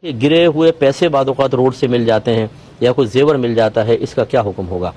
کہ گرے ہوئے پیسے بعض اوقات روڈ سے مل جاتے ہیں یا کوئی زیور مل جاتا ہے، اس کا کیا حکم ہوگا؟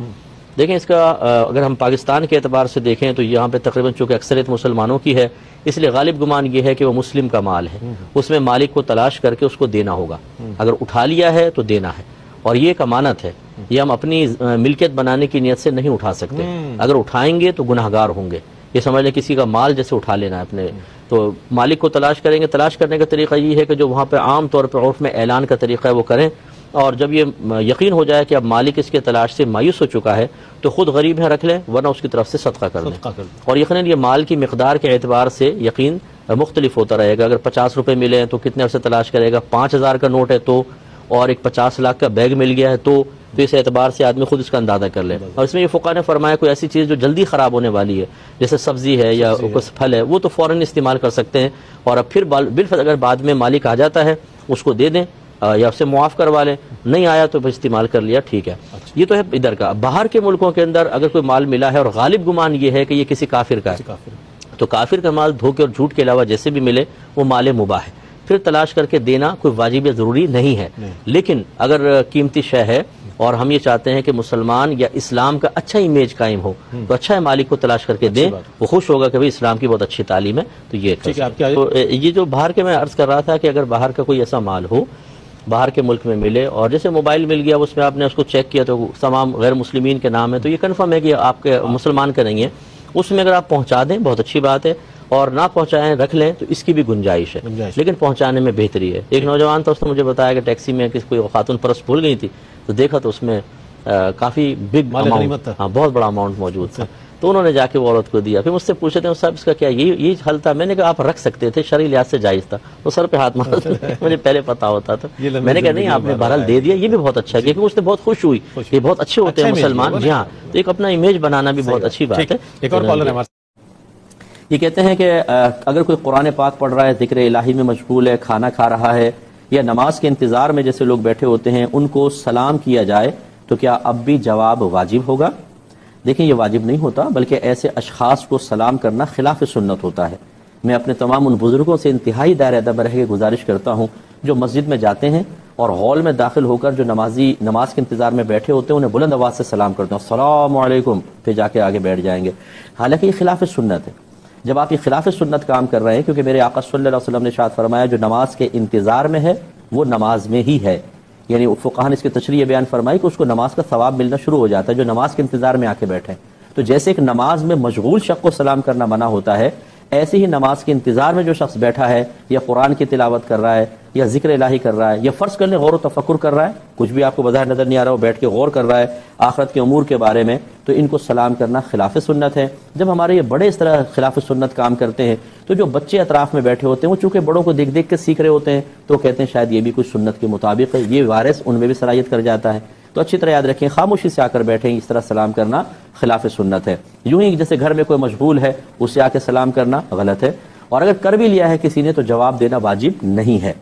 دیکھیں اس کا اگر ہم پاکستان کے اعتبار سے دیکھیں تو یہاں پہ تقریباً چونکہ اکثریت مسلمانوں کی ہے، اس لیے غالب گمان یہ ہے کہ وہ مسلم کا مال ہے، اس میں مالک کو تلاش کر کے اس کو دینا ہوگا، اگر اٹھا لیا ہے تو دینا ہے، اور یہ ایک امانت ہے، یہ ہم اپنی ملکیت بنانے کی نیت سے نہیں اٹھا سکتے، اگر اٹھائیں گے تو گناہگار ہوں گے، یہ سمجھ لیں کسی کا مال جیسے اٹھا لینا ہے اپنے، تو مالک کو تلاش کریں گے، تلاش کرنے کا طریقہ یہ ہے کہ جو وہاں پہ عام طور پہ عرف میں اعلان کا طریقہ ہے وہ کریں، اور جب یہ یقین ہو جائے کہ اب مالک اس کے تلاش سے مایوس ہو چکا ہے تو خود غریب ہے رکھ لیں، ورنہ اس کی طرف سے صدقہ کر دیں، اور یقیناً یہ مال کی مقدار کے اعتبار سے یقین مختلف ہوتا رہے گا، اگر 50 روپے ملے ہیں تو کتنے عرصے تلاش کرے گا، 5000 کا نوٹ ہے تو، اور ایک 50 لاکھ کا بیگ مل گیا ہے تو اس اعتبار سے آدمی خود اس کا اندازہ کر لے، اور اس میں یہ فقہ نے فرمایا کوئی ایسی چیز جو جلدی خراب ہونے والی ہے جیسے سبزی ہے یا کچھ پھل ہے وہ تو فوراً استعمال کر سکتے ہیں، اور اب پھر بالفعل اگر بعد میں مالک آ جاتا ہے اس کو دے دیں یا اس سے معاف کروا لیں، نہیں آیا تو استعمال کر لیا، ٹھیک ہے۔ یہ تو ہے ادھر کا۔ باہر کے ملکوں کے اندر اگر کوئی مال ملا ہے اور غالب گمان یہ ہے کہ یہ کسی کافر کا ہے تو کافر کا مال دھوکے اور جھوٹ کے علاوہ جیسے بھی ملے وہ مال مباح ہے، پھر تلاش کر کے دینا کوئی واجب یا ضروری نہیں ہے، لیکن اگر قیمتی شے ہے اور ہم یہ چاہتے ہیں کہ مسلمان یا اسلام کا اچھا امیج قائم ہو تو اچھا ہے مالک کو تلاش کر کے دیں، وہ خوش ہوگا کہ بھئی اسلام کی بہت اچھی تعلیم ہے، تو یہ تو یہ جو باہر کے میں عرض کر رہا تھا کہ اگر باہر کا کوئی ایسا مال ہو باہر کے ملک میں ملے اور جیسے موبائل مل گیا اس میں آپ نے اس کو چیک کیا تو تمام غیر مسلمین کے نام ہے تو یہ کنفرم ہے کہ آپ کے مسلمان کا نہیں ہے، اس میں اگر آپ پہنچا دیں بہت اچھی بات ہے، اور نہ پہنچائیں رکھ لیں تو اس کی بھی گنجائش ہے، لیکن پہنچانے میں بہتری ہے۔ ایک نوجوان تھا اس نے مجھے بتایا کہ ٹیکسی میں کوئی خاتون پرس بھول گئی تھی تو دیکھا تو اس میں کافی بگ اماؤنٹ، ہاں بہت بڑا اماؤنٹ موجود تھا، تو انہوں نے جا کے وہ عورت کو دیا، پھر مجھ سے پوچھتے ہیں صاحب اس کا کیا یہ حل تھا؟ میں نے کہا آپ رکھ سکتے تھے، شرعی لحاظ سے جائز تھا، وہ سر پہ ہاتھ مارا مجھے پہلے پتا ہوتا تھا، میں نے کہا نہیں آپ نے بہرحال دے دیا، یہ بھی بہت اچھا کیا کیونکہ اس نے بہت خوش ہوئی، یہ بہت اچھے ہوتے ہیں مسلمان، جی ہاں، تو ایک اپنا امیج بنانا بھی بہت اچھی بات ہے۔ ایک اور کالر ہے، یہ کہتے ہیں کہ اگر کوئی قرآن پاک پڑھ رہا ہے، ذکر الہی میں مشغول ہے، کھانا کھا رہا ہے یا نماز کے انتظار میں جیسے لوگ بیٹھے ہوتے ہیں ان کو سلام کیا جائے تو کیا اب بھی جواب واجب ہوگا؟ دیکھیں یہ واجب نہیں ہوتا، بلکہ ایسے اشخاص کو سلام کرنا خلاف سنت ہوتا ہے۔ میں اپنے تمام ان بزرگوں سے انتہائی دائرہ ادب میں رہ کے گزارش کرتا ہوں جو مسجد میں جاتے ہیں اور ہال میں داخل ہو کر جو نماز کے انتظار میں بیٹھے ہوتے ہیں انہیں بلند آواز سے سلام کرتے ہیں، السلام علیکم، پھر جا کے آگے بیٹھ جائیں گے، حالانکہ یہ خلاف سنت ہے۔ جب آپ یہ خلاف سنت کام کر رہے ہیں، کیونکہ میرے آقا صلی اللہ علیہ وسلم نے ارشاد فرمایا جو نماز کے انتظار میں ہے وہ نماز میں ہی ہے، یعنی فقہاء نے اس کی تشریح بیان فرمائی کہ اس کو نماز کا ثواب ملنا شروع ہو جاتا ہے جو نماز کے انتظار میں آ کے بیٹھے، تو جیسے ایک نماز میں مشغول شخص کو سلام کرنا منع ہوتا ہے، ایسے ہی نماز کے انتظار میں جو شخص بیٹھا ہے یا قرآن کی تلاوت کر رہا ہے یا ذکر الہی کر رہا ہے یا فرض کر لیں غور و تفکر کر رہا ہے، کچھ بھی آپ کو بظاہر نظر نہیں آ رہا، وہ بیٹھ کے غور کر رہا ہے آخرت کے امور کے بارے میں، تو ان کو سلام کرنا خلاف سنت ہے۔ جب ہمارے یہ بڑے اس طرح خلاف سنت کام کرتے ہیں تو جو بچے اطراف میں بیٹھے ہوتے ہیں وہ چونکہ بڑوں کو دیکھ دیکھ کے سیکھ رہے ہوتے ہیں تو وہ کہتے ہیں شاید یہ بھی کچھ سنت کے مطابق ہے، یہ وائرس ان میں بھی صلاحیت کر جاتا ہے، تو اچھی طرح یاد رکھیں خاموشی سے آ کر بیٹھیں، اس طرح سلام کرنا خلاف سنت ہے۔ یوں ہی جیسے گھر میں کوئی مشغول ہے اس سے آ کے سلام کرنا غلط ہے، اور اگر کر بھی لیا ہے کسی نے تو جواب دینا واجب نہیں ہے۔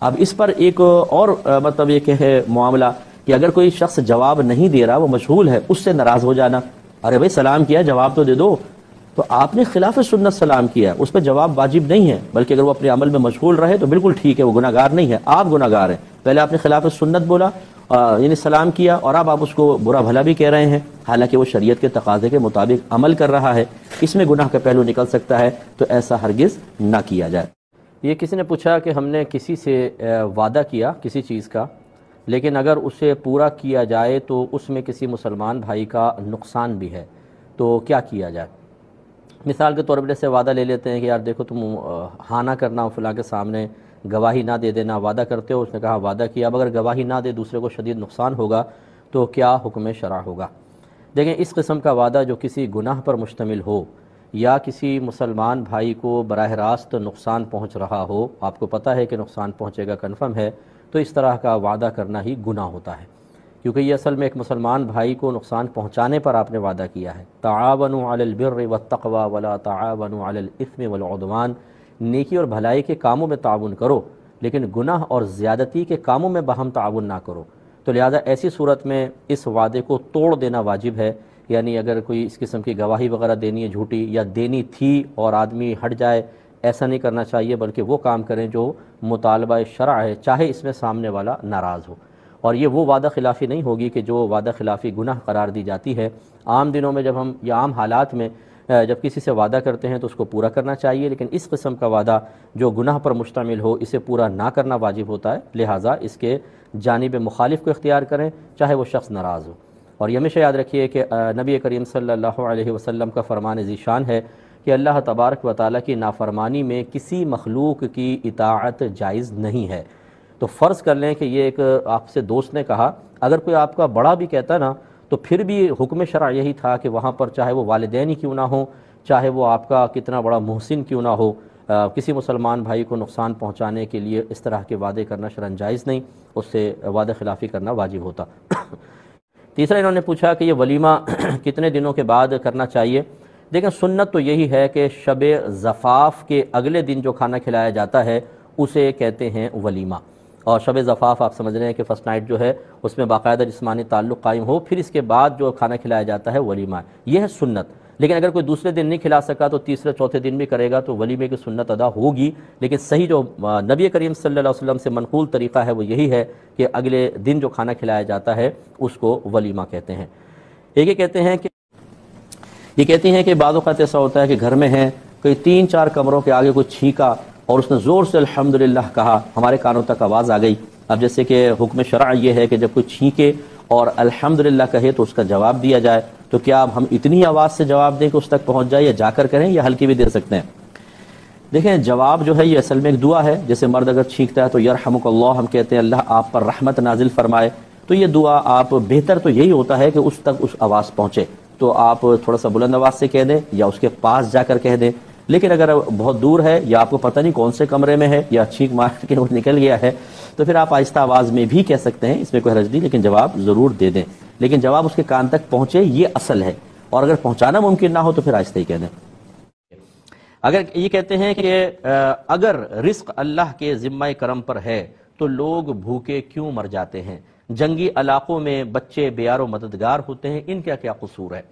اب اس پر ایک اور مطلب یہ کہ ہے معاملہ کہ اگر کوئی شخص جواب نہیں دے رہا، وہ مشغول ہے، اس سے ناراض ہو جانا، ارے بھائی سلام کیا جواب تو دے دو، تو آپ نے خلاف سنت سلام کیا، اس پہ جواب واجب نہیں ہے، بلکہ اگر وہ اپنے عمل میں مشغول رہے تو بالکل ٹھیک ہے، وہ گناہ گار نہیں ہے، آپ گناہ گار ہیں، پہلے آپ نے خلاف سنت بولا یعنی سلام کیا اور اب آپ اس کو برا بھلا بھی کہہ رہے ہیں، حالانکہ وہ شریعت کے تقاضے کے مطابق عمل کر رہا ہے، اس میں گناہ کا پہلو نکل سکتا ہے، تو ایسا ہرگز نہ کیا جائے۔ یہ کسی نے پوچھا کہ ہم نے کسی سے وعدہ کیا کسی چیز کا، لیکن اگر اسے پورا کیا جائے تو اس میں کسی مسلمان بھائی کا نقصان بھی ہے، تو کیا کیا جائے؟ مثال کے طور پر جیسے وعدہ لے لیتے ہیں کہ یار دیکھو تم ہاں نہ کرنا فلاں کے سامنے، گواہی نہ دے دینا، وعدہ کرتے ہو، اس نے کہا وعدہ کیا، اب اگر گواہی نہ دے دوسرے کو شدید نقصان ہوگا تو کیا حکم شرع ہوگا؟ دیکھیں اس قسم کا وعدہ جو کسی گناہ پر مشتمل ہو یا کسی مسلمان بھائی کو براہ راست نقصان پہنچ رہا ہو، آپ کو پتہ ہے کہ نقصان پہنچے گا کنفرم ہے، تو اس طرح کا وعدہ کرنا ہی گناہ ہوتا ہے، کیونکہ یہ اصل میں ایک مسلمان بھائی کو نقصان پہنچانے پر آپ نے وعدہ کیا ہے۔ تعاونوا علی البر والتقوی ولا تعاونوا علی الاثم والعدوان، نیکی اور بھلائی کے کاموں میں تعاون کرو لیکن گناہ اور زیادتی کے کاموں میں باہم تعاون نہ کرو، تو لہذا ایسی صورت میں اس وعدے کو توڑ دینا واجب ہے، یعنی اگر کوئی اس قسم کی گواہی وغیرہ دینی ہے جھوٹی یا دینی تھی اور آدمی ہٹ جائے ایسا نہیں کرنا چاہیے، بلکہ وہ کام کریں جو مطالبہ شرع ہے، چاہے اس میں سامنے والا ناراض ہو۔ اور یہ وہ وعدہ خلافی نہیں ہوگی کہ جو وعدہ خلافی گناہ قرار دی جاتی ہے۔ عام دنوں میں جب ہم یا عام حالات میں جب کسی سے وعدہ کرتے ہیں تو اس کو پورا کرنا چاہیے، لیکن اس قسم کا وعدہ جو گناہ پر مشتمل ہو اسے پورا نہ کرنا واجب ہوتا ہے، لہٰذا اس کے جانب مخالف کو اختیار کریں چاہے وہ شخص ناراض ہو۔ اور یہ ہمیشہ یاد رکھیے کہ نبی کریم صلی اللہ علیہ وسلم کا فرمان ذی شان ہے کہ اللہ تبارک و تعالیٰ کی نافرمانی میں کسی مخلوق کی اطاعت جائز نہیں ہے۔ تو فرض کر لیں کہ یہ ایک آپ سے دوست نے کہا، اگر کوئی آپ کا بڑا بھی کہتا نا تو پھر بھی حکم شرع یہی تھا کہ وہاں پر چاہے وہ والدین ہی کیوں نہ ہوں، چاہے وہ آپ کا کتنا بڑا محسن کیوں نہ ہو، کسی مسلمان بھائی کو نقصان پہنچانے کے لیے اس طرح کے وعدے کرنا شرعاً جائز نہیں، اس سے وعدہ خلافی کرنا واجب ہوتا۔ تیسرا انہوں نے پوچھا کہ یہ ولیمہ کتنے دنوں کے بعد کرنا چاہیے؟ دیکھیں سنت تو یہی ہے کہ شب زفاف کے اگلے دن جو کھانا کھلایا جاتا ہے اسے کہتے ہیں ولیمہ، اور شب زفاف آپ سمجھ رہے ہیں کہ فرسٹ نائٹ جو ہے اس میں باقاعدہ جسمانی تعلق قائم ہو، پھر اس کے بعد جو کھانا کھلایا جاتا ہے ولیمہ، یہ ہے سنت۔ لیکن اگر کوئی دوسرے دن نہیں کھلا سکا تو تیسرے چوتھے دن بھی کرے گا تو ولیمے کی سنت ادا ہوگی، لیکن صحیح جو نبی کریم صلی اللہ علیہ وسلم سے منقول طریقہ ہے وہ یہی ہے کہ اگلے دن جو کھانا کھلایا جاتا ہے اس کو ولیمہ کہتے ہیں۔ ایک یہ کہتے ہیں کہ بعض اوقات ایسا ہوتا ہے کہ گھر میں ہیں، کوئی 3-4 کمروں کے آگے کوئی چھینکا اور اس نے زور سے الحمدللہ کہا، ہمارے کانوں تک آواز آ گئی۔ اب جیسے کہ حکم شرع یہ ہے کہ جب کوئی چھینکے اور الحمدللہ کہے تو اس کا جواب دیا جائے، تو کیا اب ہم اتنی آواز سے جواب دیں کہ اس تک پہنچ جائے، یا جا کر کریں، یا ہلکی بھی دے سکتے ہیں؟ دیکھیں جواب جو ہے یہ اصل میں ایک دعا ہے، جیسے مرد اگر چھینکتا ہے تو یرحمک اللہ ہم کہتے ہیں اللہ آپ پر رحمت نازل فرمائے، تو یہ دعا آپ بہتر تو یہی ہوتا ہے کہ اس تک اس آواز پہنچے، تو آپ تھوڑا سا بلند آواز سے کہہ دیں یا اس کے پاس جا کر کہہ دیں۔ لیکن اگر بہت دور ہے یا آپ کو پتہ نہیں کون سے کمرے میں ہے یا چھینک مار کے وہ نکل گیا ہے تو پھر آپ آہستہ آواز میں بھی کہہ سکتے ہیں، اس میں کوئی حرج نہیں، لیکن جواب ضرور دے دیں، لیکن جواب اس کے کان تک پہنچے یہ اصل ہے، اور اگر پہنچانا ممکن نہ ہو تو پھر آہستہ ہی کہہ دیں۔ اگر یہ کہتے ہیں کہ اگر رزق اللہ کے ذمہ کرم پر ہے تو لوگ بھوکے کیوں مر جاتے ہیں؟ جنگی علاقوں میں بچے بیار و مددگار ہوتے ہیں، ان کا کیا قصور ہے؟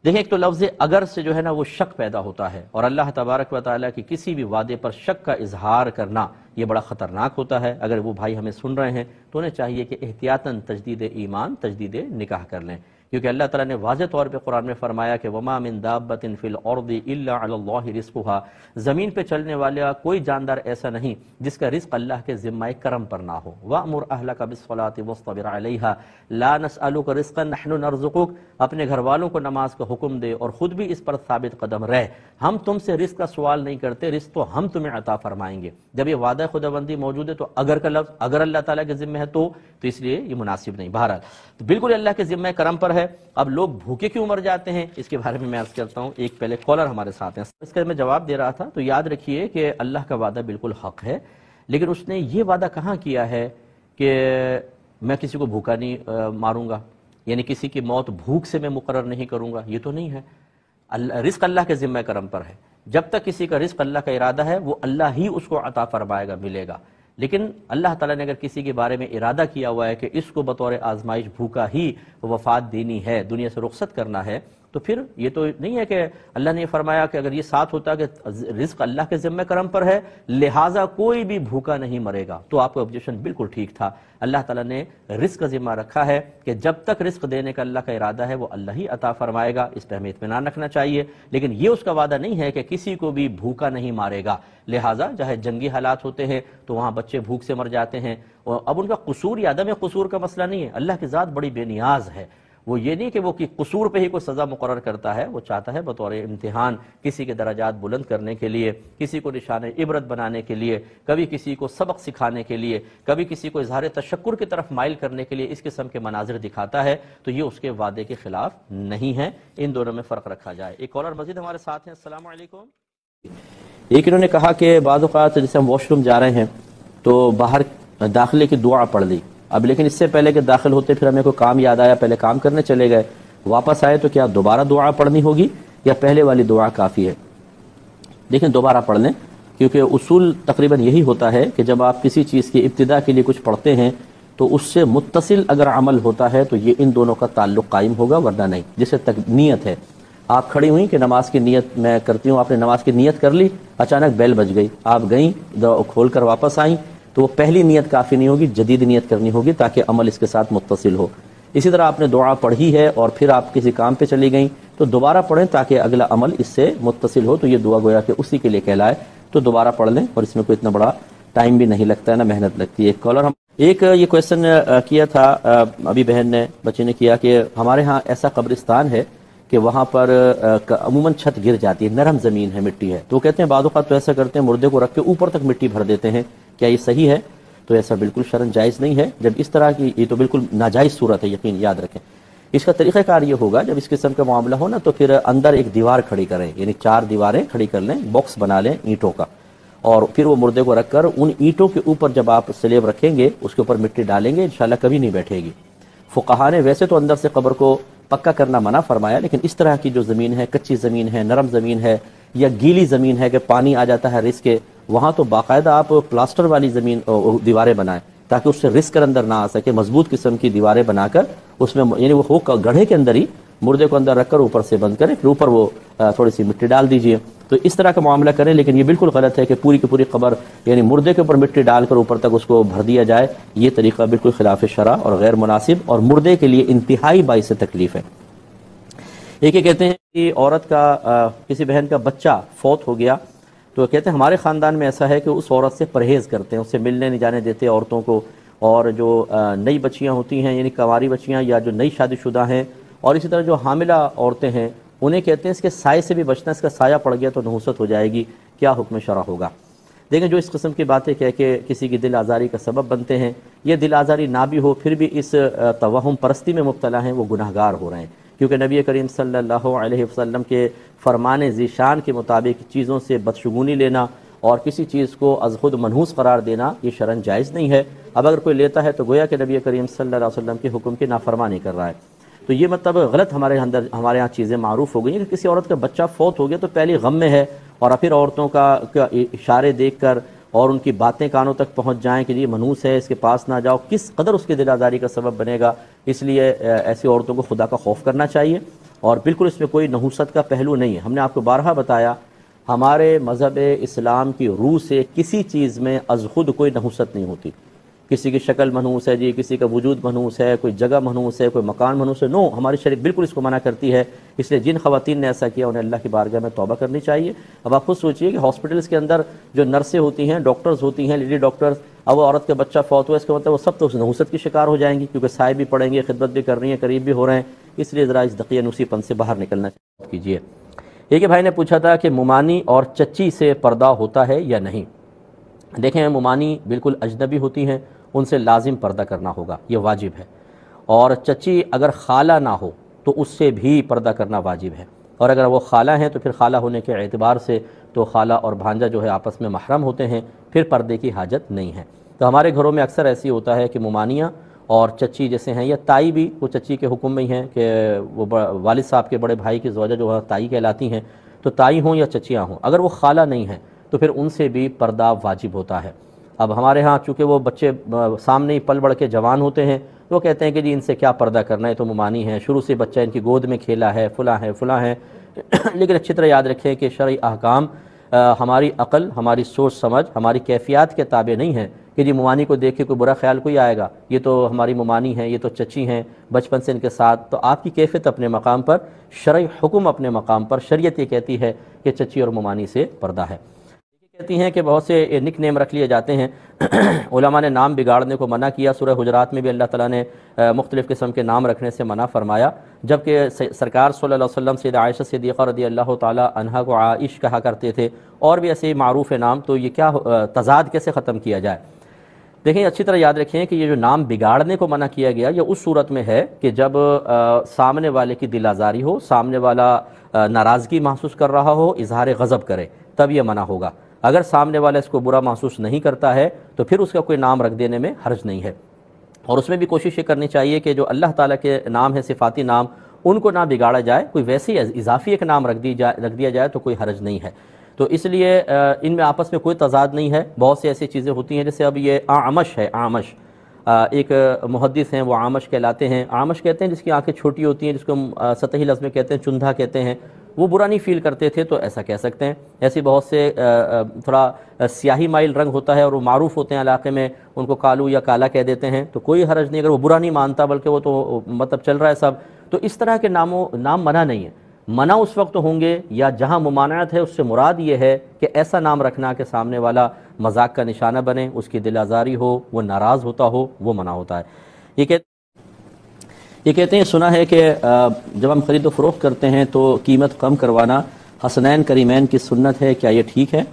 دیکھیں ایک تو لفظ اگر سے جو ہے نا وہ شک پیدا ہوتا ہے، اور اللہ تبارک و تعالیٰ کی کسی بھی وعدے پر شک کا اظہار کرنا یہ بڑا خطرناک ہوتا ہے۔ اگر وہ بھائی ہمیں سن رہے ہیں تو انہیں چاہیے کہ احتیاطاً تجدید ایمان، تجدید نکاح کر لیں، کیونکہ اللہ تعالیٰ نے واضح طور پہ قرآن میں فرمایا کہ وما من دابۃ فی الارض الا علی اللہ رزقها، زمین پہ چلنے والا کوئی جاندار ایسا نہیں جس کا رزق اللہ کے ذمہ کرم پر نہ ہو۔ وامر اہلک بالصلاۃ واصطبر علیہا لا نسألک رزقا نحن نرزقک، اپنے گھر والوں کو نماز کا حکم دے اور خود بھی اس پر ثابت قدم رہ، ہم تم سے رزق کا سوال نہیں کرتے، رزق تو ہم تمہیں عطا فرمائیں گے۔ جب یہ وعدہ خداوندی موجود ہے تو اگر کا لفظ اگر اللہ تعالیٰ کے ذمہ ہے تو اس لیے یہ مناسب نہیں۔ بہرحال تو بالکل اللہ کے ذمہ کرم پر ہے۔ اب لوگ بھوکے کیوں مر جاتے ہیں اس کے بارے میں عرض کرتا ہوں۔ ایک پہلے کالر ہمارے ساتھ ہیں، اس کا میں جواب دے رہا تھا، تو یاد رکھیے کہ اللہ کا وعدہ بالکل حق ہے، لیکن اس نے یہ وعدہ کہاں کیا ہے کہ میں کسی کو بھوکا نہیں ماروں گا، یعنی کسی کی موت بھوک سے میں مقرر نہیں کروں گا، یہ تو نہیں ہے۔ رزق اللہ کے ذمہ کرم پر ہے، جب تک کسی کا رزق اللہ کا ارادہ ہے وہ اللہ ہی اس کو عطا فرمائے گا، ملے گا۔ لیکن اللہ تعالیٰ نے اگر کسی کے بارے میں ارادہ کیا ہوا ہے کہ اس کو بطور آزمائش بھوکا ہی وفات دینی ہے، دنیا سے رخصت کرنا ہے، تو پھر یہ تو نہیں ہے کہ اللہ نے یہ فرمایا کہ اگر یہ ساتھ ہوتا کہ رزق اللہ کے ذمہ کرم پر ہے لہٰذا کوئی بھی بھوکا نہیں مرے گا، تو آپ کا آبجیکشن بالکل ٹھیک تھا۔ اللہ تعالیٰ نے رزق کا ذمہ رکھا ہے کہ جب تک رزق دینے کا اللہ کا ارادہ ہے وہ اللہ ہی عطا فرمائے گا، اس پہ ہمیں اطمینان رکھنا چاہیے، لیکن یہ اس کا وعدہ نہیں ہے کہ کسی کو بھی بھوکا نہیں مارے گا۔ لہٰذا چاہے جنگی حالات ہوتے ہیں تو وہاں بچے بھوک سے مر جاتے ہیں، اور اب ان کا قصور یا عدم قصور کا مسئلہ نہیں ہے، اللہ کی ذات بڑی بے نیاز ہے، وہ یہ نہیں کہ وہ قصور پہ ہی کوئی سزا مقرر کرتا ہے، وہ چاہتا ہے بطور امتحان کسی کے درجات بلند کرنے کے لیے، کسی کو نشان عبرت بنانے کے لیے، کبھی کسی کو سبق سکھانے کے لیے، کبھی کسی کو اظہار تشکر کی طرف مائل کرنے کے لیے اس قسم کے مناظر دکھاتا ہے، تو یہ اس کے وعدے کے خلاف نہیں ہے، ان دونوں میں فرق رکھا جائے۔ ایک کالر مزید ہمارے ساتھ ہیں، السلام علیکم۔ ایک انہوں نے کہا کہ بعض اوقات جیسے ہم واش روم جا رہے ہیں تو باہر داخلے کی دعا پڑھ لی، اب لیکن اس سے پہلے کہ داخل ہوتے پھر ہمیں کوئی کام یاد آیا، پہلے کام کرنے چلے گئے، واپس آئے تو کیا دوبارہ دعا پڑھنی ہوگی یا پہلے والی دعا کافی ہے؟ دیکھیں دوبارہ پڑھ لیں، کیونکہ اصول تقریباً یہی ہوتا ہے کہ جب آپ کسی چیز کی ابتدا کے لیے کچھ پڑھتے ہیں تو اس سے متصل اگر عمل ہوتا ہے تو یہ ان دونوں کا تعلق قائم ہوگا، ورنہ نہیں۔ جیسے نیت ہے، آپ کھڑی ہوئیں کہ نماز کی نیت میں کرتی ہوں، آپ نے نماز کی نیت کر لی، اچانک بیل بج گئی، آپ گئیں کھول کر واپس آئیں، تو وہ پہلی نیت کافی نہیں ہوگی، جدید نیت کرنی ہوگی تاکہ عمل اس کے ساتھ متصل ہو۔ اسی طرح آپ نے دعا پڑھی ہے اور پھر آپ کسی کام پہ چلی گئیں تو دوبارہ پڑھیں تاکہ اگلا عمل اس سے متصل ہو، تو یہ دعا گویا کہ اسی کے لیے کہلائے، تو دوبارہ پڑھ لیں، اور اس میں کوئی اتنا بڑا ٹائم بھی نہیں لگتا ہے، نہ محنت لگتی ہے۔ ایک کالر ایک یہ کویشچن کیا تھا ابھی بہن نے، بچے نے کیا کہ ہمارے ہاں ایسا قبرستان ہے کہ وہاں پر عموماً چھت گر جاتی ہے، نرم زمین ہے، مٹی ہے، تو وہ کہتے ہیں بعض اوقات تو ایسا کرتے ہیں مردے کو رکھ کے اوپر تک مٹی بھر دیتے ہیں، کیا یہ صحیح ہے؟ تو ایسا بالکل شرعاً جائز نہیں ہے۔ جب اس طرح کی، یہ تو بالکل ناجائز صورت ہے، یقین یاد رکھیں۔ اس کا طریقہ کار یہ ہوگا، جب اس قسم کا معاملہ ہو نا تو پھر اندر ایک دیوار کھڑی کریں، یعنی 4 دیواریں کھڑی کر لیں، باکس بنا لیں اینٹوں کا، اور پھر وہ مردے کو رکھ کر ان اینٹوں کے اوپر جب آپ سلیب رکھیں گے، اس کے اوپر مٹی ڈالیں گے، انشاءاللہ کبھی نہیں بیٹھے گی۔ فقہا نے ویسے تو اندر سے قبر کو پکا کرنا منع فرمایا، لیکن اس طرح کی جو زمین ہے، کچی زمین ہے، نرم زمین ہے، یا گیلی زمین ہے کہ پانی آ جاتا ہے رس کے، وہاں تو باقاعدہ آپ پلاسٹر والی زمین دیواریں بنائیں تاکہ اس سے رس کر اندر نہ آ سکے، مضبوط قسم کی دیواریں بنا کر اس میں، یعنی وہ ہو گڑھے کے اندر ہی مردے کو اندر رکھ کر اوپر سے بند کریں، پھر اوپر وہ تھوڑی سی مٹی ڈال دیجئے، تو اس طرح کا معاملہ کریں۔ لیکن یہ بالکل غلط ہے کہ پوری کی پوری قبر، یعنی مردے کے اوپر مٹی ڈال کر اوپر تک اس کو بھر دیا جائے، یہ طریقہ بالکل خلاف شرع اور غیر مناسب، اور مردے کے لیے انتہائی باعث تکلیف ہے۔ ایک یہ کہتے ہیں کہ عورت کا کسی بہن کا بچہ فوت ہو گیا، تو کہتے ہیں ہمارے خاندان میں ایسا ہے کہ اس عورت سے پرہیز کرتے ہیں، اس سے ملنے نہیں جانے دیتے عورتوں کو، اور جو نئی بچیاں ہوتی ہیں، یعنی کنواری بچیاں یا جو نئی شادی شدہ ہیں، اور اسی طرح جو حاملہ عورتیں ہیں، انہیں کہتے ہیں اس کے سائے سے بھی بچنا، اس کا سایہ پڑ گیا تو نحوست ہو جائے گی، کیا حکم شرع ہوگا؟ دیکھیں، جو اس قسم کی باتیں کہہ کے کسی کی دل آزاری کا سبب بنتے ہیں، یہ دل آزاری نہ بھی ہو پھر بھی اس توہم پرستی میں مبتلا ہیں، وہ گناہ گار ہو رہے ہیں، کیونکہ نبی کریم صلی اللہ علیہ وسلم کے فرمان ذیشان کے مطابق چیزوں سے بدشگونی لینا اور کسی چیز کو از خود منحوس قرار دینا یہ شرعاً جائز نہیں ہے۔ اب اگر کوئی لیتا ہے تو گویا کہ نبی کریم صلی اللہ علیہ وسلم کے حکم کی نافرمانی کر رہا ہے، تو یہ مطلب غلط ہمارے یہاں چیزیں معروف ہو گئی ہیں کہ کسی عورت کا بچہ فوت ہو گیا تو پہلی غم میں ہے، اور پھر عورتوں کا اشارے دیکھ کر اور ان کی باتیں کانوں تک پہنچ جائیں کہ یہ منحوس ہے، اس کے پاس نہ جاؤ، کس قدر اس کے دل آزاری کا سبب بنے گا۔ اس لیے ایسی عورتوں کو خدا کا خوف کرنا چاہیے، اور بالکل اس میں کوئی نحوست کا پہلو نہیں ہے۔ ہم نے آپ کو بارہا بتایا، ہمارے مذہب اسلام کی روح سے کسی چیز میں از خود کوئی نحوست نہیں ہوتی، کسی کی شکل منحوس ہے جی، کسی کا وجود منحوس ہے، کوئی جگہ منحوس ہے، کوئی مکان منحوس ہے، نو، ہماری شریعت بالکل اس کو منع کرتی ہے۔ اس لیے جن خواتین نے ایسا کیا انہیں اللہ کی بارگاہ میں توبہ کرنی چاہیے۔ اب آپ خود سوچئے کہ ہاسپٹلس کے اندر جو نرسیں ہوتی ہیں، ڈاکٹرز ہوتی ہیں، لیڈی ڈاکٹرز، اب وہ عورت کا بچہ فوت ہوا، اس کا مطلب وہ سب تو اس نحوست کی شکار ہو جائیں گی، کیونکہ سائے بھی پڑیں گے، خدمت بھی کر رہی ہیں، قریب بھی ہو رہے ہیں، اس لیے ذرا اس دقیانوسی پن سے باہر نکلنا کیجیے۔ ایک بھائی نے پوچھا تھا کہ ممانی اور چچی سے پردہ ہوتا ہے یا نہیں؟ دیکھیں، ممانی بالکل اجنبی ہوتی ہیں، ان سے لازم پردہ کرنا ہوگا، یہ واجب ہے، اور چچی اگر خالہ نہ ہو تو اس سے بھی پردہ کرنا واجب ہے، اور اگر وہ خالہ ہیں تو پھر خالہ ہونے کے اعتبار سے تو خالہ اور بھانجا جو ہے آپس میں محرم ہوتے ہیں، پھر پردے کی حاجت نہیں ہے۔ تو ہمارے گھروں میں اکثر ایسی ہوتا ہے کہ ممانیاں اور چچی جیسے ہیں، یا تائی بھی، وہ چچی کے حکم میں ہی ہیں کہ وہ والد صاحب کے بڑے بھائی کی زوجہ جو ہے تائی کہلاتی ہیں، تو تائی ہوں یا چچیاں ہوں، اگر وہ خالہ نہیں ہیں تو پھر ان سے بھی پردہ واجب ہوتا ہے۔ اب ہمارے ہاں چونکہ وہ بچے سامنے ہی پل بڑھ کے جوان ہوتے ہیں، وہ کہتے ہیں کہ جی ان سے کیا پردہ کرنا ہے، تو ممانی ہیں، شروع سے بچہ ان کی گود میں کھیلا ہے، فلاں ہے لیکن اچھی طرح یاد رکھیں کہ شرعی احکام ہماری عقل، ہماری سوچ سمجھ، ہماری کیفیات کے تابع نہیں ہیں کہ جی ممانی کو دیکھ کے کوئی برا خیال کوئی آئے گا، یہ تو ہماری ممانی ہیں، یہ تو چچی ہیں، بچپن سے ان کے ساتھ، تو آپ کی کیفیت اپنے مقام پر، شرعی حکم اپنے مقام پر، شریعت یہ کہتی ہے کہ چچی اور ممانی سے پردہ ہے۔ کہتی ہیں کہ بہت سے نک نیم رکھ لیے جاتے ہیں، علماء نے نام بگاڑنے کو منع کیا، سورہ حجرات میں بھی اللہ تعالیٰ نے مختلف قسم کے نام رکھنے سے منع فرمایا، جبکہ سرکار صلی اللہ علیہ وسلم سید عائشہ صدیقہ رضی اللہ تعالیٰ عنہا کو عائش کہا کرتے تھے، اور بھی ایسے معروف نام، تو یہ کیا تضاد کیسے ختم کیا جائے؟ دیکھیں، اچھی طرح یاد رکھیں کہ یہ جو نام بگاڑنے کو منع کیا گیا، یہ اس صورت میں ہے کہ جب سامنے والے کی دل آزاری ہو، سامنے والا ناراضگی محسوس کر رہا ہو، اظہار غضب کرے، تب یہ منع ہوگا۔ اگر سامنے والا اس کو برا محسوس نہیں کرتا ہے تو پھر اس کا کوئی نام رکھ دینے میں حرج نہیں ہے، اور اس میں بھی کوشش یہ کرنی چاہیے کہ جو اللہ تعالیٰ کے نام ہیں، صفاتی نام، ان کو نہ بگاڑا جائے، کوئی ویسے اضافی ایک نام رکھ دیا جائے تو کوئی حرج نہیں ہے۔ تو اس لیے ان میں آپس میں کوئی تضاد نہیں ہے۔ بہت سی ایسی چیزیں ہوتی ہیں، جیسے اب یہ اعمش ہے، اعمش، ایک محدث ہیں وہ عامش کہلاتے ہیں، عامش کہتے ہیں جس کی آنکھیں چھوٹی ہوتی ہیں، جس کو سطحی لفظ میں کہتے ہیں چندھا کہتے ہیں، وہ برا نہیں فیل کرتے تھے تو ایسا کہہ سکتے ہیں۔ ایسی بہت سے تھوڑا سیاہی مائل رنگ ہوتا ہے اور وہ معروف ہوتے ہیں علاقے میں، ان کو کالو یا کالا کہہ دیتے ہیں، تو کوئی حرج نہیں اگر وہ برا نہیں مانتا، بلکہ وہ تو مطلب چل رہا ہے سب، تو اس طرح کے نام منع نہیں ہے۔ منع اس وقت ہوں گے یا جہاں ممانعت ہے اس سے مراد یہ ہے کہ ایسا نام رکھنا کہ سامنے والا مذاق کا نشانہ بنے، اس کی دل آزاری ہو، وہ ناراض ہوتا ہو، وہ منع ہوتا ہے۔ یہ کہتے ہیں سنا ہے کہ جب ہم خرید و فروخت کرتے ہیں تو قیمت کم کروانا حسنین کریمین کی سنت ہے، کیا یہ ٹھیک ہے؟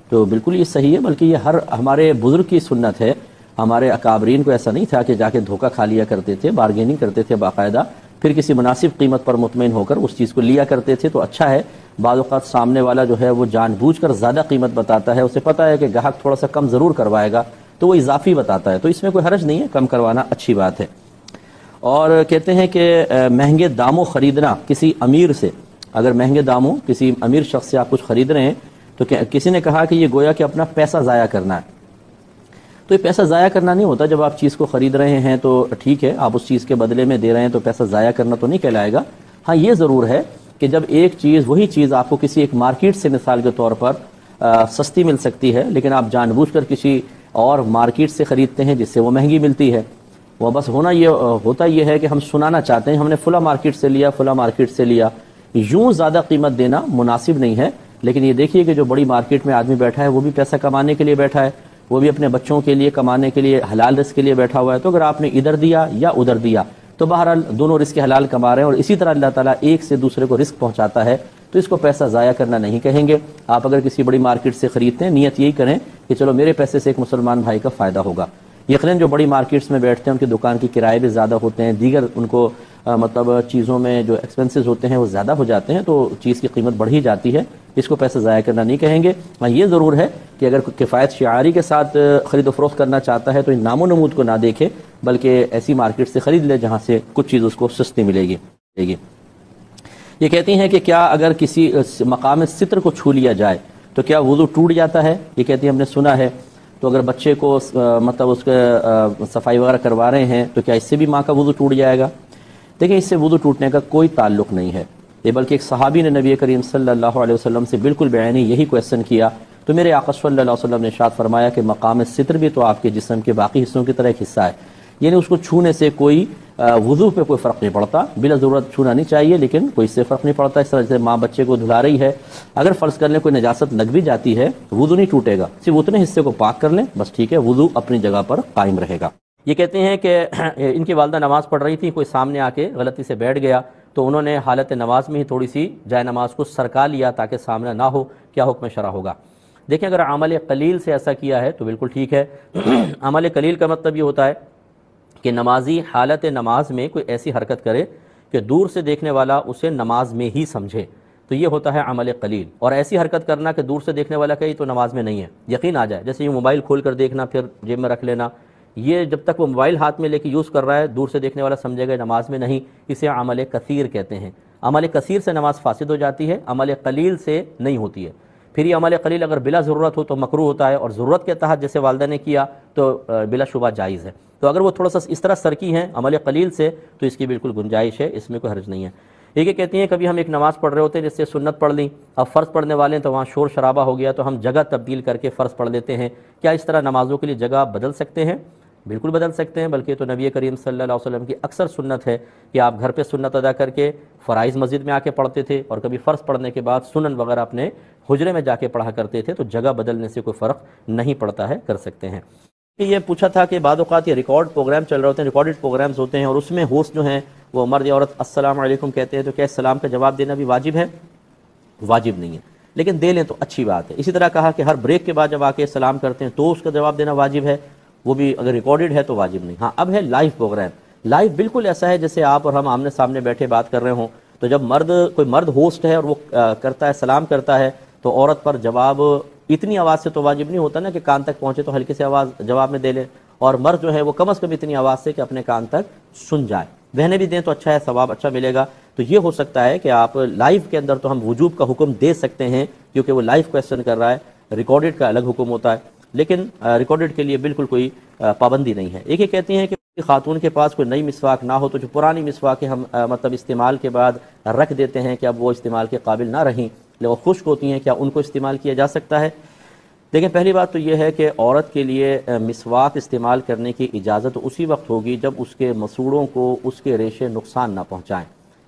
تو بالکل یہ صحیح ہے، بلکہ یہ ہمارے بزرگ کی سنت ہے۔ ہمارے اکابرین کو ایسا نہیں تھا کہ جا کے دھوکہ کھا لیا کرتے تھے، بارگیننگ کرتے تھے باقاعدہ، پھر کسی مناسب قیمت پر مطمئن ہو کر اس چیز کو لیا کرتے تھے، تو اچھا ہے۔ بعض اوقات سامنے والا جو ہے وہ جان بوجھ کر زیادہ قیمت بتاتا ہے، اسے پتہ ہے کہ گاہک تھوڑا سا کم ضرور کروائے گا، تو وہ اضافی بتاتا ہے، تو اس میں کوئی حرج نہیں ہے، کم کروانا اچھی بات ہے۔ اور کہتے ہیں کہ مہنگے داموں خریدنا کسی امیر سے، اگر مہنگے داموں کسی امیر شخص سے آپ کچھ خرید رہے ہیں تو کسی نے کہا کہ یہ گویا کہ اپنا پیسہ ضائع کرنا ہے، تو یہ پیسہ ضائع کرنا نہیں ہوتا۔ جب آپ چیز کو خرید رہے ہیں تو ٹھیک ہے، آپ اس چیز کے بدلے میں دے رہے ہیں تو پیسہ ضائع کرنا تو نہیں کہلائے گا۔ ہاں یہ ضرور ہے کہ جب وہی چیز آپ کو کسی ایک مارکیٹ سے مثال کے طور پر سستی مل سکتی ہے، لیکن آپ جان بوجھ کر کسی اور مارکیٹ سے خریدتے ہیں جس سے وہ مہنگی ملتی ہے، وہ بس ہوتا یہ ہے کہ ہم سنانا چاہتے ہیں ہم نے فلاں مارکیٹ سے لیا، فلاں مارکیٹ سے لیا، یوں زیادہ قیمت دینا مناسب نہیں ہے۔ لیکن یہ دیکھیے کہ جو بڑی مارکیٹ میں آدمی بیٹھا ہے وہ بھی پیسہ کمانے کے لیے بیٹھا ہے، وہ بھی اپنے بچوں کے لیے کمانے کے لیے حلال رزق کے لیے بیٹھا ہوا ہے، تو اگر آپ نے ادھر دیا یا ادھر دیا تو بہرحال دونوں رزق حلال کما رہے ہیں، اور اسی طرح اللہ تعالیٰ ایک سے دوسرے کو رزق پہنچاتا ہے، تو اس کو پیسہ ضائع کرنا نہیں کہیں گے۔ آپ اگر کسی بڑی مارکیٹ سے خریدتے ہیں، نیت یہی کریں کہ چلو میرے پیسے سے ایک مسلمان بھائی کا فائدہ ہوگا۔ یقیناً جو بڑی مارکیٹس میں بیٹھتے ہیں ان کی دکان کی کرائے بھی زیادہ ہوتے ہیں، دیگر ان کو مطلب چیزوں میں جو ایکسپنسز ہوتے ہیں وہ زیادہ ہو جاتے ہیں، تو چیز کی قیمت بڑھ ہی جاتی ہے، اس کو پیسہ ضائع کرنا نہیں کہیں گے۔ ہاں یہ ضرور ہے کہ اگر کفایت شعاری کے ساتھ خرید و فروخت کرنا چاہتا ہے تو ان نام و نمود کو نہ دیکھے، بلکہ ایسی مارکیٹ سے خرید لے جہاں سے کچھ چیز اس کو سستی ملے گی۔ یہ کہتی ہیں کہ کیا اگر کسی مقام ستر کو چھو لیا جائے تو کیا وضو ٹوٹ جاتا ہے؟ یہ کہتی ہیں ہم نے سنا ہے، تو اگر بچے کو مطلب اس کے صفائی وغیرہ کروا رہے ہیں تو کیا اس سے بھی ماں کا وضو ٹوٹ جائے گا؟ دیکھیں اس سے وضو ٹوٹنے کا کوئی تعلق نہیں ہے، یہ بلکہ ایک صحابی نے نبی کریم صلی اللہ علیہ وسلم سے بالکل بعینی یہی کویسچن کیا، تو میرے آقا صلی اللہ علیہ وسلم نے ارشاد فرمایا کہ مقام ستر بھی تو آپ کے جسم کے باقی حصوں کی طرح ایک حصہ ہے، یعنی اس کو چھونے سے کوئی وضو پہ کوئی فرق نہیں پڑتا، بلا ضرورت چھونا نہیں چاہیے، لیکن کوئی اس سے فرق نہیں پڑتا۔ اس طرح سے ماں بچے کو دھلا رہی ہے، اگر فرض کر لیں کوئی نجاست لگ بھی جاتی ہے وضو نہیں ٹوٹے گا، صرف اتنے حصے کو پاک کر لیں بس، ٹھیک ہے، وضو اپنی جگہ پر قائم رہے گا۔ یہ کہتے ہیں کہ ان کی والدہ نماز پڑھ رہی تھی، کوئی سامنے آ کے غلطی سے بیٹھ گیا تو انہوں نے حالت نماز میں ہی تھوڑی سی جائے نماز کو سرکا لیا تاکہ سامنے نہ ہو، کیا حکم شرع ہوگا؟ دیکھیں اگر عمل قلیل سے ایسا کیا ہے تو بالکل ٹھیک ہے۔ عمل قلیل کا مطلب یہ ہوتا ہے کہ نمازی حالت نماز میں کوئی ایسی حرکت کرے کہ دور سے دیکھنے والا اسے نماز میں ہی سمجھے، تو یہ ہوتا ہے عمل قلیل۔ اور ایسی حرکت کرنا کہ دور سے دیکھنے والا کہے تو نماز میں نہیں ہے، یقین آ جائے، جیسے یہ موبائل کھول کر دیکھنا پھر جیب میں رکھ لینا، یہ جب تک وہ موبائل ہاتھ میں لے کے یوز کر رہا ہے دور سے دیکھنے والا سمجھے گا نماز میں نہیں، اسے عمل کثیر کہتے ہیں۔ عمل کثیر سے نماز فاسد ہو جاتی ہے، عمل قلیل سے نہیں ہوتی ہے۔ پھر یہ عمل قلیل اگر بلا ضرورت ہو تو مکروہ ہوتا ہے، اور ضرورت کے تحت جیسے والدہ نے کیا تو بلا شبہ جائز ہے۔ تو اگر وہ تھوڑا سا اس طرح سرکی ہیں عمل قلیل سے تو اس کی بالکل گنجائش ہے، اس میں کوئی حرج نہیں ہے۔ یہ کہتی ہیں کبھی ہم ایک نماز پڑھ رہے ہوتے ہیں جس سے سنت پڑھ لیں، اب فرض پڑھنے والے ہیں تو وہاں شور شرابہ ہو گیا تو ہم جگہ تبدیل کر کے فرض پڑھ لیتے ہیں، کیا اس طرح نمازوں کے لیے جگہ بدل سکتے ہیں؟ بالکل بدل سکتے ہیں، بلکہ تو نبی کریم صلی اللہ علیہ وسلم کی اکثر سنت ہے کہ آپ گھر پہ سنت ادا کر کے فرائض مسجد میں آ کے پڑھتے تھے، اور کبھی فرض پڑھنے کے بعد سنن وغیرہ اپنے حجرے میں جا کے پڑھا کرتے تھے، تو جگہ بدلنے سے کوئی فرق نہیں پڑتا ہے، کر سکتے ہیں۔ یہ پوچھا تھا کہ بعض اوقات یہ ریکارڈ پروگرام چل رہے ہوتے ہیں، ریکارڈڈ پروگرامز ہوتے ہیں، اور اس میں ہوسٹ جو ہیں وہ مرد یا عورت السلام علیکم کہتے ہیں، تو کیا سلام کا جواب دینا بھی واجب ہے؟ واجب نہیں ہے، لیکن دے لیں تو اچھی بات ہے۔ اسی طرح کہا کہ ہر بریک کے بعد جب آ کے سلام کرتے ہیں تو اس کا جواب دینا واجب ہے، وہ بھی اگر ریکارڈڈ ہے تو واجب نہیں۔ ہاں اب ہے لائیو پروگرام، لائیو بالکل ایسا ہے جیسے آپ اور ہم آمنے سامنے بیٹھے بات کر رہے ہوں، تو جب کوئی مرد ہوسٹ ہے اور وہ کرتا ہے سلام کرتا ہے تو عورت پر جواب اتنی آواز سے تو واجب نہیں ہوتا نا کہ کان تک پہنچے تو ہلکی سے آواز جواب میں دے لے، اور مرد جو ہے وہ کم از کم اتنی آواز سے کہ اپنے کان تک سن جائے، بہنے بھی دیں تو اچھا ہے، ثواب اچھا ملے گا۔ تو یہ ہو سکتا ہے کہ آپ لائیو کے اندر تو ہم وجوب کا حکم دے سکتے ہیں کیونکہ وہ لائیو کویسچن کر رہا ہے، ریکارڈڈ کا الگ حکم ہوتا ہے، لیکن ریکارڈڈ کے لیے بالکل کوئی پابندی نہیں ہے۔ ایک یہ کہتی ہیں کہ خاتون کے پاس کوئی نئی مسواک نہ ہو تو جو پرانی مسواکیں ہم مطلب استعمال کے بعد رکھ دیتے ہیں کہ اب وہ استعمال کے قابل نہ رہیں، لیکن وہ خشک ہوتی ہیں، کیا ان کو استعمال کیا جا سکتا ہے؟ دیکھیں، پہلی بات تو یہ ہے کہ عورت کے لیے مسواک استعمال کرنے کی اجازت اسی وقت ہوگی جب اس کے مسوڑوں کو اس کے ریشے نقصان نہ پہنچائیں،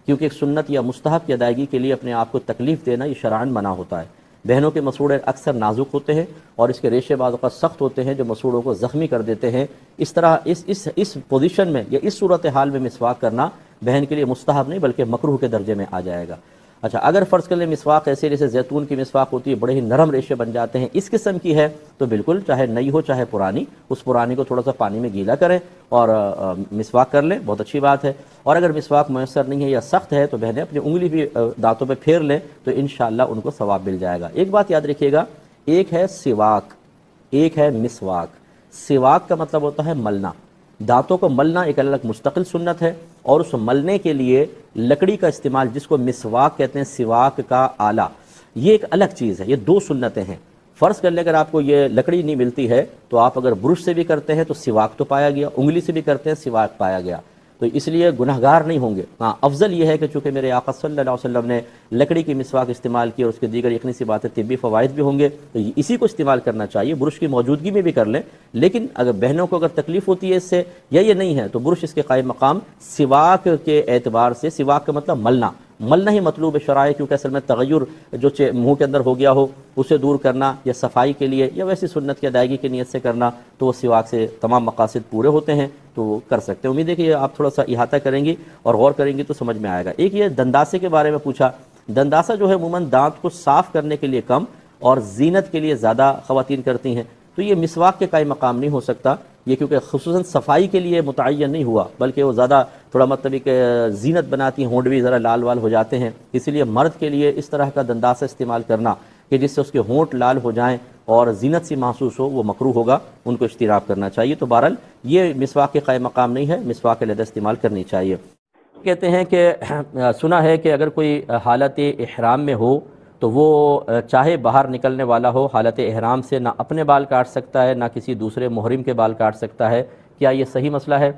کیونکہ ایک سنت یا مستحب کی ادائیگی کے لیے اپنے آپ کو تکلیف دینا یہ شرعاً منع ہوتا ہے۔ بہنوں کے مسوڑے اکثر نازک ہوتے ہیں اور اس کے ریشے بعض اوقات سخت ہوتے ہیں جو مسوڑوں کو زخمی کر دیتے ہیں۔ اس طرح اس پوزیشن میں یا اس صورتحال میں مسواک کرنا بہن کے لیے مستحب نہیں بلکہ مکروہ کے درجے میں آ جائے گا۔ اچھا، اگر فرض کر لیں مسواک ایسے جیسے زیتون کی مسواک ہوتی ہے، بڑے ہی نرم ریشے بن جاتے ہیں، اس قسم کی ہے تو بالکل چاہے نئی ہو چاہے پرانی، اس پرانی کو تھوڑا سا پانی میں گیلا کریں اور مسواک کر لیں، بہت اچھی بات ہے۔ اور اگر مسواک میسر نہیں ہے یا سخت ہے تو بہنیں اپنی انگلی بھی دانتوں پہ پھیر لیں تو انشاءاللہ ان کو ثواب مل جائے گا۔ ایک بات یاد رکھیے گا، ایک ہے سواک، ایک ہے مسواک۔ سواک کا مطلب ہوتا ہے ملنا، دانتوں کو ملنا ایک الگ مستقل سنت ہے، اور اس ملنے کے لیے لکڑی کا استعمال جس کو مسواک کہتے ہیں، سواک کا آلہ، یہ ایک الگ چیز ہے، یہ دو سنتیں ہیں۔ فرض کر لیں اگر آپ کو یہ لکڑی نہیں ملتی ہے تو آپ اگر برش سے بھی کرتے ہیں تو سواک تو پایا گیا، انگلی سے بھی کرتے ہیں سواک پایا گیا، تو اس لیے گناہگار نہیں ہوں گے۔ ہاں، افضل یہ ہے کہ چونکہ میرے آقا صلی اللہ علیہ وسلم نے لکڑی کی مسواک استعمال کی اور اس کے دیگر یقینی سی بات ہے طبی فوائد بھی ہوں گے، تو اسی کو استعمال کرنا چاہیے، برش کی موجودگی میں بھی کر لیں۔ لیکن اگر بہنوں کو اگر تکلیف ہوتی ہے اس سے یا یہ نہیں ہے تو برش اس کے قائم مقام سواک کے اعتبار سے، سواک کا مطلب ملنا ہی مطلوب شرع ہے، کیونکہ اصل میں تغیر جو منہ کے اندر ہو گیا ہو اسے دور کرنا یا صفائی کے لیے یا ویسی سنت کی ادائیگی کی نیت سے کرنا تو وہ سواک سے تمام مقاصد پورے ہوتے ہیں، تو وہ کر سکتے ہیں۔ امید ہے کہ آپ تھوڑا سا احاطہ کریں گی اور غور کریں گی تو سمجھ میں آئے گا۔ ایک یہ دنداسے کے بارے میں پوچھا، دنداسا جو ہے عموماً دانت کو صاف کرنے کے لیے کم اور زینت کے لیے زیادہ خواتین کرتی ہیں، تو یہ مسواک کے قائم مقام نہیں ہو سکتا، یہ کیونکہ خصوصاً صفائی کے لیے متعین نہیں ہوا بلکہ وہ زیادہ تھوڑا مطلب کہ زینت بناتی ہیں، ہونٹ بھی ذرا لال وال ہو جاتے ہیں، اس لیے مرد کے لیے اس طرح کا دنداسہ استعمال کرنا کہ جس سے اس کے ہونٹ لال ہو جائیں اور زینت سی محسوس ہو وہ مکروہ ہوگا، ان کو اجتناب کرنا چاہیے۔ تو بہرحال یہ مسواک کے قائم مقام نہیں ہے، مسواک علیحدہ استعمال کرنی چاہیے۔ کہتے ہیں کہ سنا ہے کہ اگر کوئی حالت احرام میں ہو تو وہ چاہے باہر نکلنے والا ہو حالت احرام سے نہ اپنے بال کاٹ سکتا ہے نہ کسی دوسرے محرم کے بال کاٹ سکتا ہے، کیا یہ صحیح مسئلہ ہے؟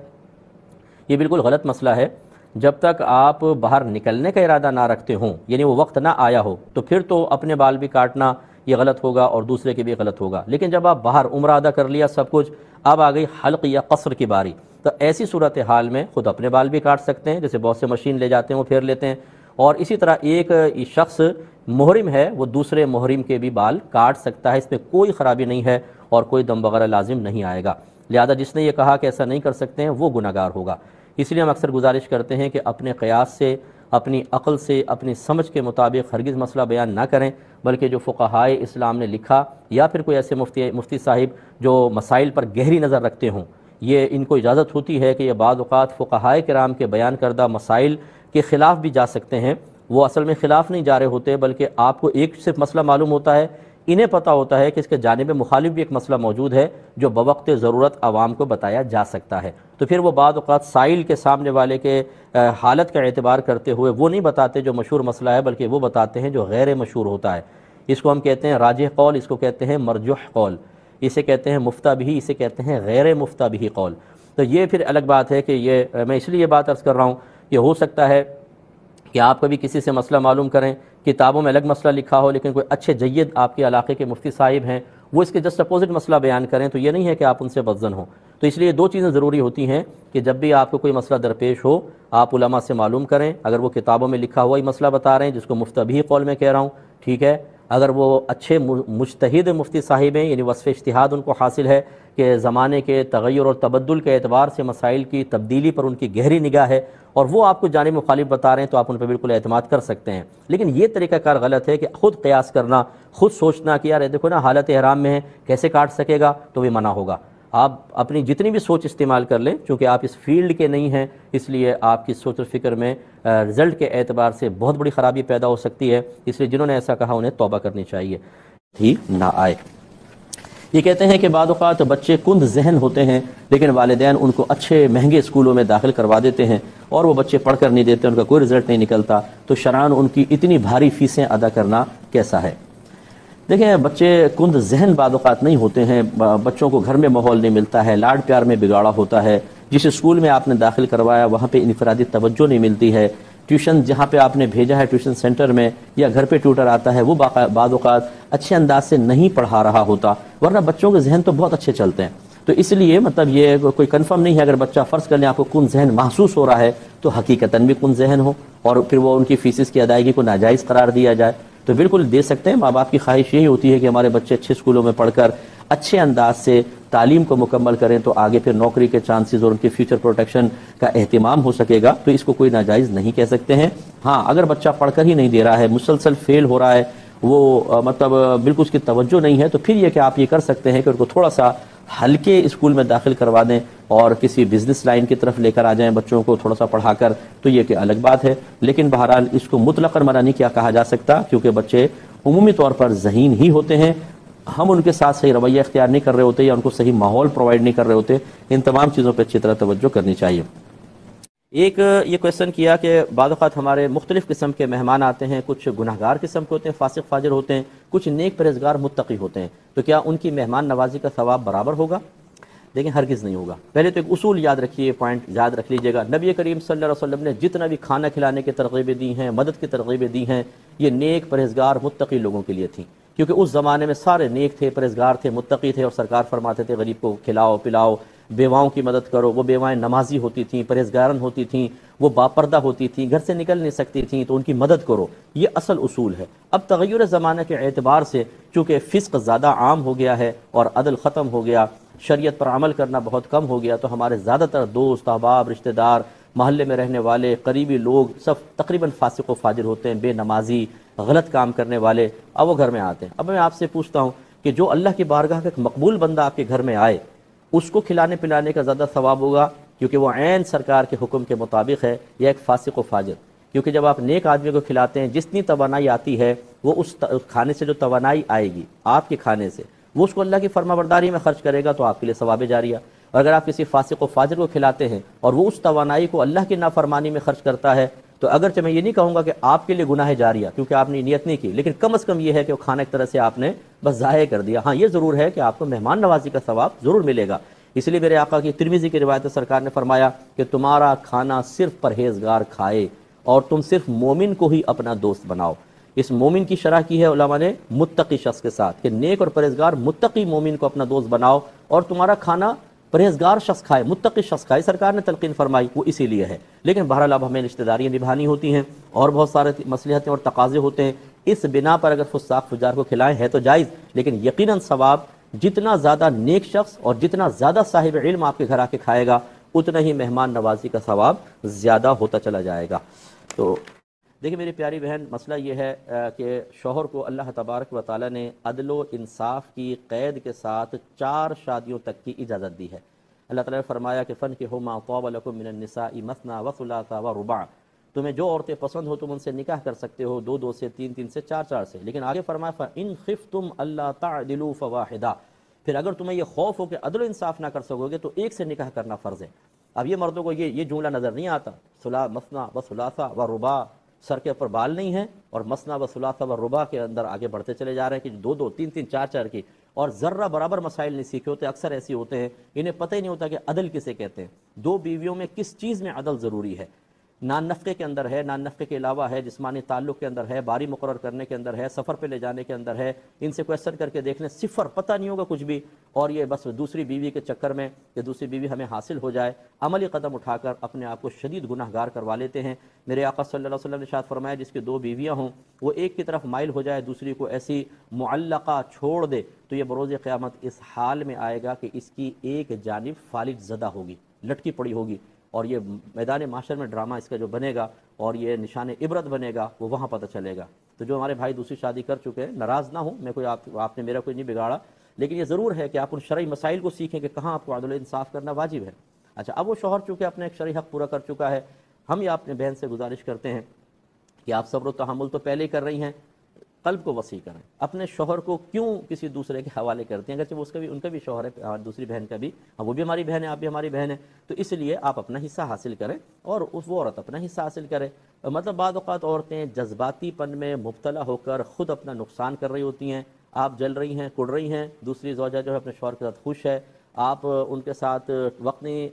یہ بالکل غلط مسئلہ ہے۔ جب تک آپ باہر نکلنے کا ارادہ نہ رکھتے ہوں، یعنی وہ وقت نہ آیا ہو، تو پھر تو اپنے بال بھی کاٹنا یہ غلط ہوگا اور دوسرے کے بھی غلط ہوگا۔ لیکن جب آپ باہر عمرہ ادا کر لیا سب کچھ، اب آ گئی حلق یا قصر کی باری، تو ایسی صورتحال میں خود اپنے بال بھی کاٹ سکتے ہیں، جیسے بہت سے مشین لے جاتے ہیں وہ پھیر لیتے ہیں، اور اسی طرح ایک شخص محرم ہے وہ دوسرے محرم کے بھی بال کاٹ سکتا ہے، اس میں کوئی خرابی نہیں ہے اور کوئی دم وغیرہ لازم نہیں آئے گا۔ لہذا جس نے یہ کہا کہ ایسا نہیں کر سکتے ہیں وہ گناہگار ہوگا۔ اس لیے ہم اکثر گزارش کرتے ہیں کہ اپنے قیاس سے، اپنی عقل سے، اپنی سمجھ کے مطابق ہرگز مسئلہ بیان نہ کریں، بلکہ جو فقہائے اسلام نے لکھا یا پھر کوئی ایسے مفتی صاحب جو مسائل پر گہری نظر رکھتے ہوں، یہ ان کو اجازت ہوتی ہے کہ یہ بعض اوقات فقہائے کرام کے بیان کردہ مسائل کے خلاف بھی جا سکتے ہیں۔ وہ اصل میں خلاف نہیں جا رہے ہوتے بلکہ آپ کو ایک صرف مسئلہ معلوم ہوتا ہے، انہیں پتہ ہوتا ہے کہ اس کے جانب مخالف بھی ایک مسئلہ موجود ہے جو بوقت ضرورت عوام کو بتایا جا سکتا ہے، تو پھر وہ بعض اوقات سائل کے سامنے والے کے حالت کا اعتبار کرتے ہوئے وہ نہیں بتاتے جو مشہور مسئلہ ہے، بلکہ وہ بتاتے ہیں جو غیر مشہور ہوتا ہے۔ اس کو ہم کہتے ہیں راجح قول، اس کو کہتے ہیں مرجوح قول، اسے کہتے ہیں مفتہ بھی، اسے کہتے ہیں غیر مفتہ بھی قول۔ تو یہ پھر الگ بات ہے کہ یہ میں اس لیے یہ بات عرض کر رہا ہوں، یہ ہو سکتا ہے کہ آپ کبھی کسی سے مسئلہ معلوم کریں، کتابوں میں الگ مسئلہ لکھا ہو، لیکن کوئی اچھے جید آپ کے علاقے کے مفتی صاحب ہیں وہ اس کے جسٹ اپوزٹ مسئلہ بیان کریں، تو یہ نہیں ہے کہ آپ ان سے بدظن ہوں۔ تو اس لیے دو چیزیں ضروری ہوتی ہیں کہ جب بھی آپ کو کوئی مسئلہ درپیش ہو آپ علماء سے معلوم کریں، اگر وہ کتابوں میں لکھا ہوا ہی مسئلہ بتا رہے ہیں جس کو مفتبی قول میں کہہ رہا ہوں، ٹھیک ہے، اگر وہ اچھے مجتہد مفتی صاحب ہیں، یعنی وصف اجتہاد ان کو حاصل ہے کہ زمانے کے تغیر اور تبدل کے اعتبار سے مسائل کی تبدیلی پر ان کی گہری نگاہ ہے اور وہ آپ کو جانب مخالف بتا رہے ہیں، تو آپ ان پہ بالکل اعتماد کر سکتے ہیں۔ لیکن یہ طریقہ کار غلط ہے کہ خود قیاس کرنا، خود سوچنا کہ یار دیکھو نا حالت احرام میں ہے کیسے کاٹ سکے گا، تو بھی منع ہوگا۔ آپ اپنی جتنی بھی سوچ استعمال کر لیں، چونکہ آپ اس فیلڈ کے نہیں ہیں اس لیے آپ کی سوچ و فکر میں رزلٹ کے اعتبار سے بہت بڑی خرابی پیدا ہو سکتی ہے، اس لیے جنہوں نے ایسا کہا انہیں توبہ کرنی چاہیے ہی نہ آئے۔ یہ کہتے ہیں کہ بعض اوقات بچے کند ذہن ہوتے ہیں لیکن والدین ان کو اچھے مہنگے اسکولوں میں داخل کروا دیتے ہیں اور وہ بچے پڑھ کر نہیں دیتے، ان کا کوئی رزلٹ نہیں نکلتا، تو شرعاً ان کی اتنی بھاری فیسیں ادا کرنا کیسا ہے؟ دیکھیں بچے کند ذہن بعض اوقات نہیں ہوتے ہیں، بچوں کو گھر میں ماحول نہیں ملتا ہے، لاڈ پیار میں بگاڑا ہوتا ہے، جس اسکول میں آپ نے داخل کروایا وہاں پہ انفرادی توجہ نہیں ملتی ہے، ٹیوشن جہاں پہ آپ نے بھیجا ہے ٹیوشن سینٹر میں یا گھر پہ ٹیوٹر آتا ہے وہ بعض اوقات اچھے انداز سے نہیں پڑھا رہا ہوتا، ورنہ بچوں کے ذہن تو بہت اچھے چلتے ہیں۔ تو اس لیے مطلب یہ کوئی کنفرم نہیں ہے، اگر بچہ فرض کر لیں آپ کو کن ذہن محسوس ہو رہا ہے تو حقیقتاً بھی کن ذہن ہو، اور پھر وہ ان کی فیسز کی ادائیگی کو ناجائز قرار دیا جائے تو بالکل دے سکتے ہیں۔ ماں باپ کی خواہش یہی ہوتی ہے کہ ہمارے بچے اچھے اسکولوں میں پڑھ کر اچھے انداز سے تعلیم کو مکمل کریں تو آگے پھر نوکری کے چانسز اور ان کی فیوچر پروٹیکشن کا اہتمام ہو سکے گا، تو اس کو کوئی ناجائز نہیں کہہ سکتے ہیں۔ ہاں اگر بچہ پڑھ کر ہی نہیں دے رہا ہے، مسلسل فیل ہو رہا ہے، وہ مطلب بالکل اس کی توجہ نہیں ہے، تو پھر یہ کہ آپ یہ کر سکتے ہیں کہ ان کو تھوڑا سا ہلکے اسکول میں داخل کروا دیں اور کسی بزنس لائن کی طرف لے کر آ جائیں بچوں کو تھوڑا سا پڑھا کر، تو یہ کہ الگ بات ہے۔ لیکن بہرحال اس کو مطلقاً منع نہیں کیا کہا جا سکتا، کیونکہ بچے عمومی طور پر ذہین ہی ہوتے ہیں، ہم ان کے ساتھ صحیح رویہ اختیار نہیں کر رہے ہوتے یا ان کو صحیح ماحول پرووائڈ نہیں کر رہے ہوتے، ان تمام چیزوں پہ اچھی طرح توجہ کرنی چاہیے۔ ایک یہ کویشچن کیا کہ بعض اوقات ہمارے مختلف قسم کے مہمان آتے ہیں، کچھ گناہگار قسم کے ہوتے ہیں، فاسق فاجر ہوتے ہیں، کچھ نیک پرہیزگار متقی ہوتے ہیں، تو کیا ان کی مہمان نوازی کا ثواب برابر ہوگا؟ لیکن ہرگز نہیں ہوگا۔ پہلے تو ایک اصول یاد رکھیے، پوائنٹ یاد رکھ لیجئے گا، نبی کریم صلی اللہ علیہ وسلم نے جتنا بھی کھانا کھلانے کی ترغیبیں دی ہیں، مدد کی ترغیبیں دی ہیں، یہ نیک پرہیزگار متقی لوگوں کے لیے تھیں، کیونکہ اس زمانے میں سارے نیک تھے، پرہیزگار تھے، متقی تھے، اور سرکار فرماتے تھے غریب کو کھلاؤ پلاؤ، بیواؤں کی مدد کرو۔ وہ بیوائیں نمازی ہوتی تھیں، پرہیزگارن ہوتی تھیں، وہ باپردہ ہوتی تھیں، گھر سے نکل نہیں سکتی تھیں، تو ان کی مدد کرو، یہ اصل اصول ہے۔ اب تغیر زمانہ کے اعتبار سے چونکہ فسق زیادہ عام ہو گیا ہے اور عدل ختم ہو گیا، شریعت پر عمل کرنا بہت کم ہو گیا، تو ہمارے زیادہ تر دوست احباب رشتہ دار محلے میں رہنے والے قریبی لوگ سب تقریباً فاسق و فاجر ہوتے ہیں، بے نمازی، غلط کام کرنے والے، اب وہ گھر میں آتے ہیں۔ اب میں آپ سے پوچھتا ہوں کہ جو اللہ کی بارگاہ کا ایک مقبول بندہ آپ کے گھر میں آئے، اس کو کھلانے پلانے کا زیادہ ثواب ہوگا کیونکہ وہ عین سرکار کے حکم کے مطابق ہے، یا ایک فاسق و فاجر؟ کیونکہ جب آپ نیک آدمی کو کھلاتے ہیں، جتنی توانائی آتی ہے وہ اس کھانے سے جو توانائی آئے گی آپ کے کھانے سے، وہ اس کو اللہ کی فرما برداری میں خرچ کرے گا تو آپ کے لیے ثواب جاریہ۔ اور اگر آپ کسی فاسق و فاجر کو کھلاتے ہیں اور وہ اس توانائی کو اللہ کی نافرمانی میں خرچ کرتا ہے، تو اگرچہ میں یہ نہیں کہوں گا کہ آپ کے لیے گناہ جاریہ کیونکہ آپ نے نیت نہیں کی، لیکن کم از کم یہ ہے کہ وہ کھانا ایک طرح سے آپ نے بس ضائع کر دیا۔ ہاں یہ ضرور ہے کہ آپ کو مہمان نوازی کا ثواب ضرور ملے گا، اس لیے میرے آقا کی ترمذی کی روایت سرکار نے فرمایا کہ تمہارا کھانا صرف پرہیزگار کھائے اور تم صرف مومن کو ہی اپنا دوست بناؤ۔ اس مومن کی شرح کی ہے علماء نے متقی شخص کے ساتھ کہ نیک اور پرہیزگار متقی مومن کو اپنا دوست بناؤ، اور تمہارا کھانا پرہیزگار شخص کھائے، متقی شخص کھائے، سرکار نے تلقین فرمائی، وہ اسی لیے ہے۔ لیکن بہرحال اب ہمیں رشتہ داریاں نبھانی ہوتی ہیں اور بہت سارے مصلحتیں اور تقاضے ہوتے ہیں، اس بنا پر اگر فساق فجار کو کھلائیں ہے تو جائز، لیکن یقیناً ثواب جتنا زیادہ نیک شخص اور جتنا زیادہ صاحب علم آپ کے گھر آ کے کھائے گا اتنا ہی مہمان نوازی کا ثواب زیادہ ہوتا چلا جائے گا۔ تو دیکھیں میری پیاری بہن، مسئلہ یہ ہے کہ شوہر کو اللہ تبارک و تعالیٰ نے عدل و انصاف کی قید کے ساتھ 4 شادیوں تک کی اجازت دی ہے۔ اللہ تعالیٰ نے فرمایا کہ فَانكِحُوا مَا طَابَ لَكُم مِّنَ النِّسَاءِ مَثْنَىٰ وَثُلَاثَ وَرُبَاعَ، تمہیں جو عورتیں پسند ہو تم ان سے نکاح کر سکتے ہو، 2 سے، 3 سے، 4 سے، لیکن آگے فرمایا فَإِنْ خِفْتُمْ أَلَّا تَعْدِلُوا فَوَاحِدَةً، پھر اگر تمہیں یہ خوف ہو کہ عدل و انصاف نہ کر سکو گے تو ایک سے نکاح کرنا فرض ہے۔ اب یہ مردوں کو یہ جملہ نظر نہیں آتا، مثنیٰ وثلاثہ ورباع، سر کے اوپر بال نہیں ہیں اور مثنیٰ وثلاثہ ورباع کے اندر آگے بڑھتے چلے جا رہے ہیں کہ 2 3 4 کی، اور ذرہ برابر مسائل نہیں سیکھے ہوتے، اکثر ایسے ہوتے ہیں انہیں پتہ ہی نہیں ہوتا کہ عدل کسے کہتے ہیں، 2 بیویوں میں کس چیز میں عدل ضروری ہے، نان نفقے کے اندر ہے، نان نفقے کے علاوہ ہے، جسمانی تعلق کے اندر ہے، باری مقرر کرنے کے اندر ہے، سفر پہ لے جانے کے اندر ہے، ان سے کویسچن کر کے دیکھ لیں، صفر پتہ نہیں ہوگا کچھ بھی، اور یہ بس دوسری بیوی کے چکر میں کہ دوسری بیوی ہمیں حاصل ہو جائے عملی قدم اٹھا کر اپنے آپ کو شدید گناہ گار کروا لیتے ہیں۔ میرے آقا صلی اللہ علیہ وسلم نے ارشاد فرمایا جس کی 2 بیویاں ہوں وہ ایک کی طرف مائل ہو جائے، دوسری کو ایسی معلقہ چھوڑ دے تو یہ بروز قیامت اس حال میں آئے گا کہ اس کی ایک جانب فالج زدہ ہوگی، لٹکی پڑی ہوگی، اور یہ میدان معاشر میں ڈرامہ اس کا جو بنے گا اور یہ نشان عبرت بنے گا وہ وہاں پتہ چلے گا۔ تو جو ہمارے بھائی دوسری شادی کر چکے ہیں، ناراض نہ ہوں، میں کوئی آپ نے میرا کوئی نہیں بگاڑا، لیکن یہ ضرور ہے کہ آپ ان شرعی مسائل کو سیکھیں کہ کہاں آپ کو عدل و انصاف کرنا واجب ہے۔ اچھا، اب وہ شوہر چونکہ اپنا ایک شرعی حق پورا کر چکا ہے، ہم یہ اپنے بہن سے گزارش کرتے ہیں کہ آپ صبر و تحمل تو پہلے ہی کر رہی ہیں، قلب کو وسیع کریں، اپنے شوہر کو کیوں کسی دوسرے کے حوالے کرتے ہیں، اگرچہ وہ ان کا بھی شوہر ہے، دوسری بہن کا بھی، وہ بھی ہماری بہن ہے، آپ بھی ہماری بہن ہے، تو اس لیے آپ اپنا حصہ حاصل کریں اور وہ عورت اپنا حصہ حاصل کرے۔ مطلب بعض اوقات عورتیں جذباتی پن میں مبتلا ہو کر خود اپنا نقصان کر رہی ہوتی ہیں آپ جل رہی ہیں، کڑ رہی ہیں، دوسری زوجہ جو ہے اپنے شوہر کے ساتھ خوش ہے، آپ ان کے ساتھ وقت نہیں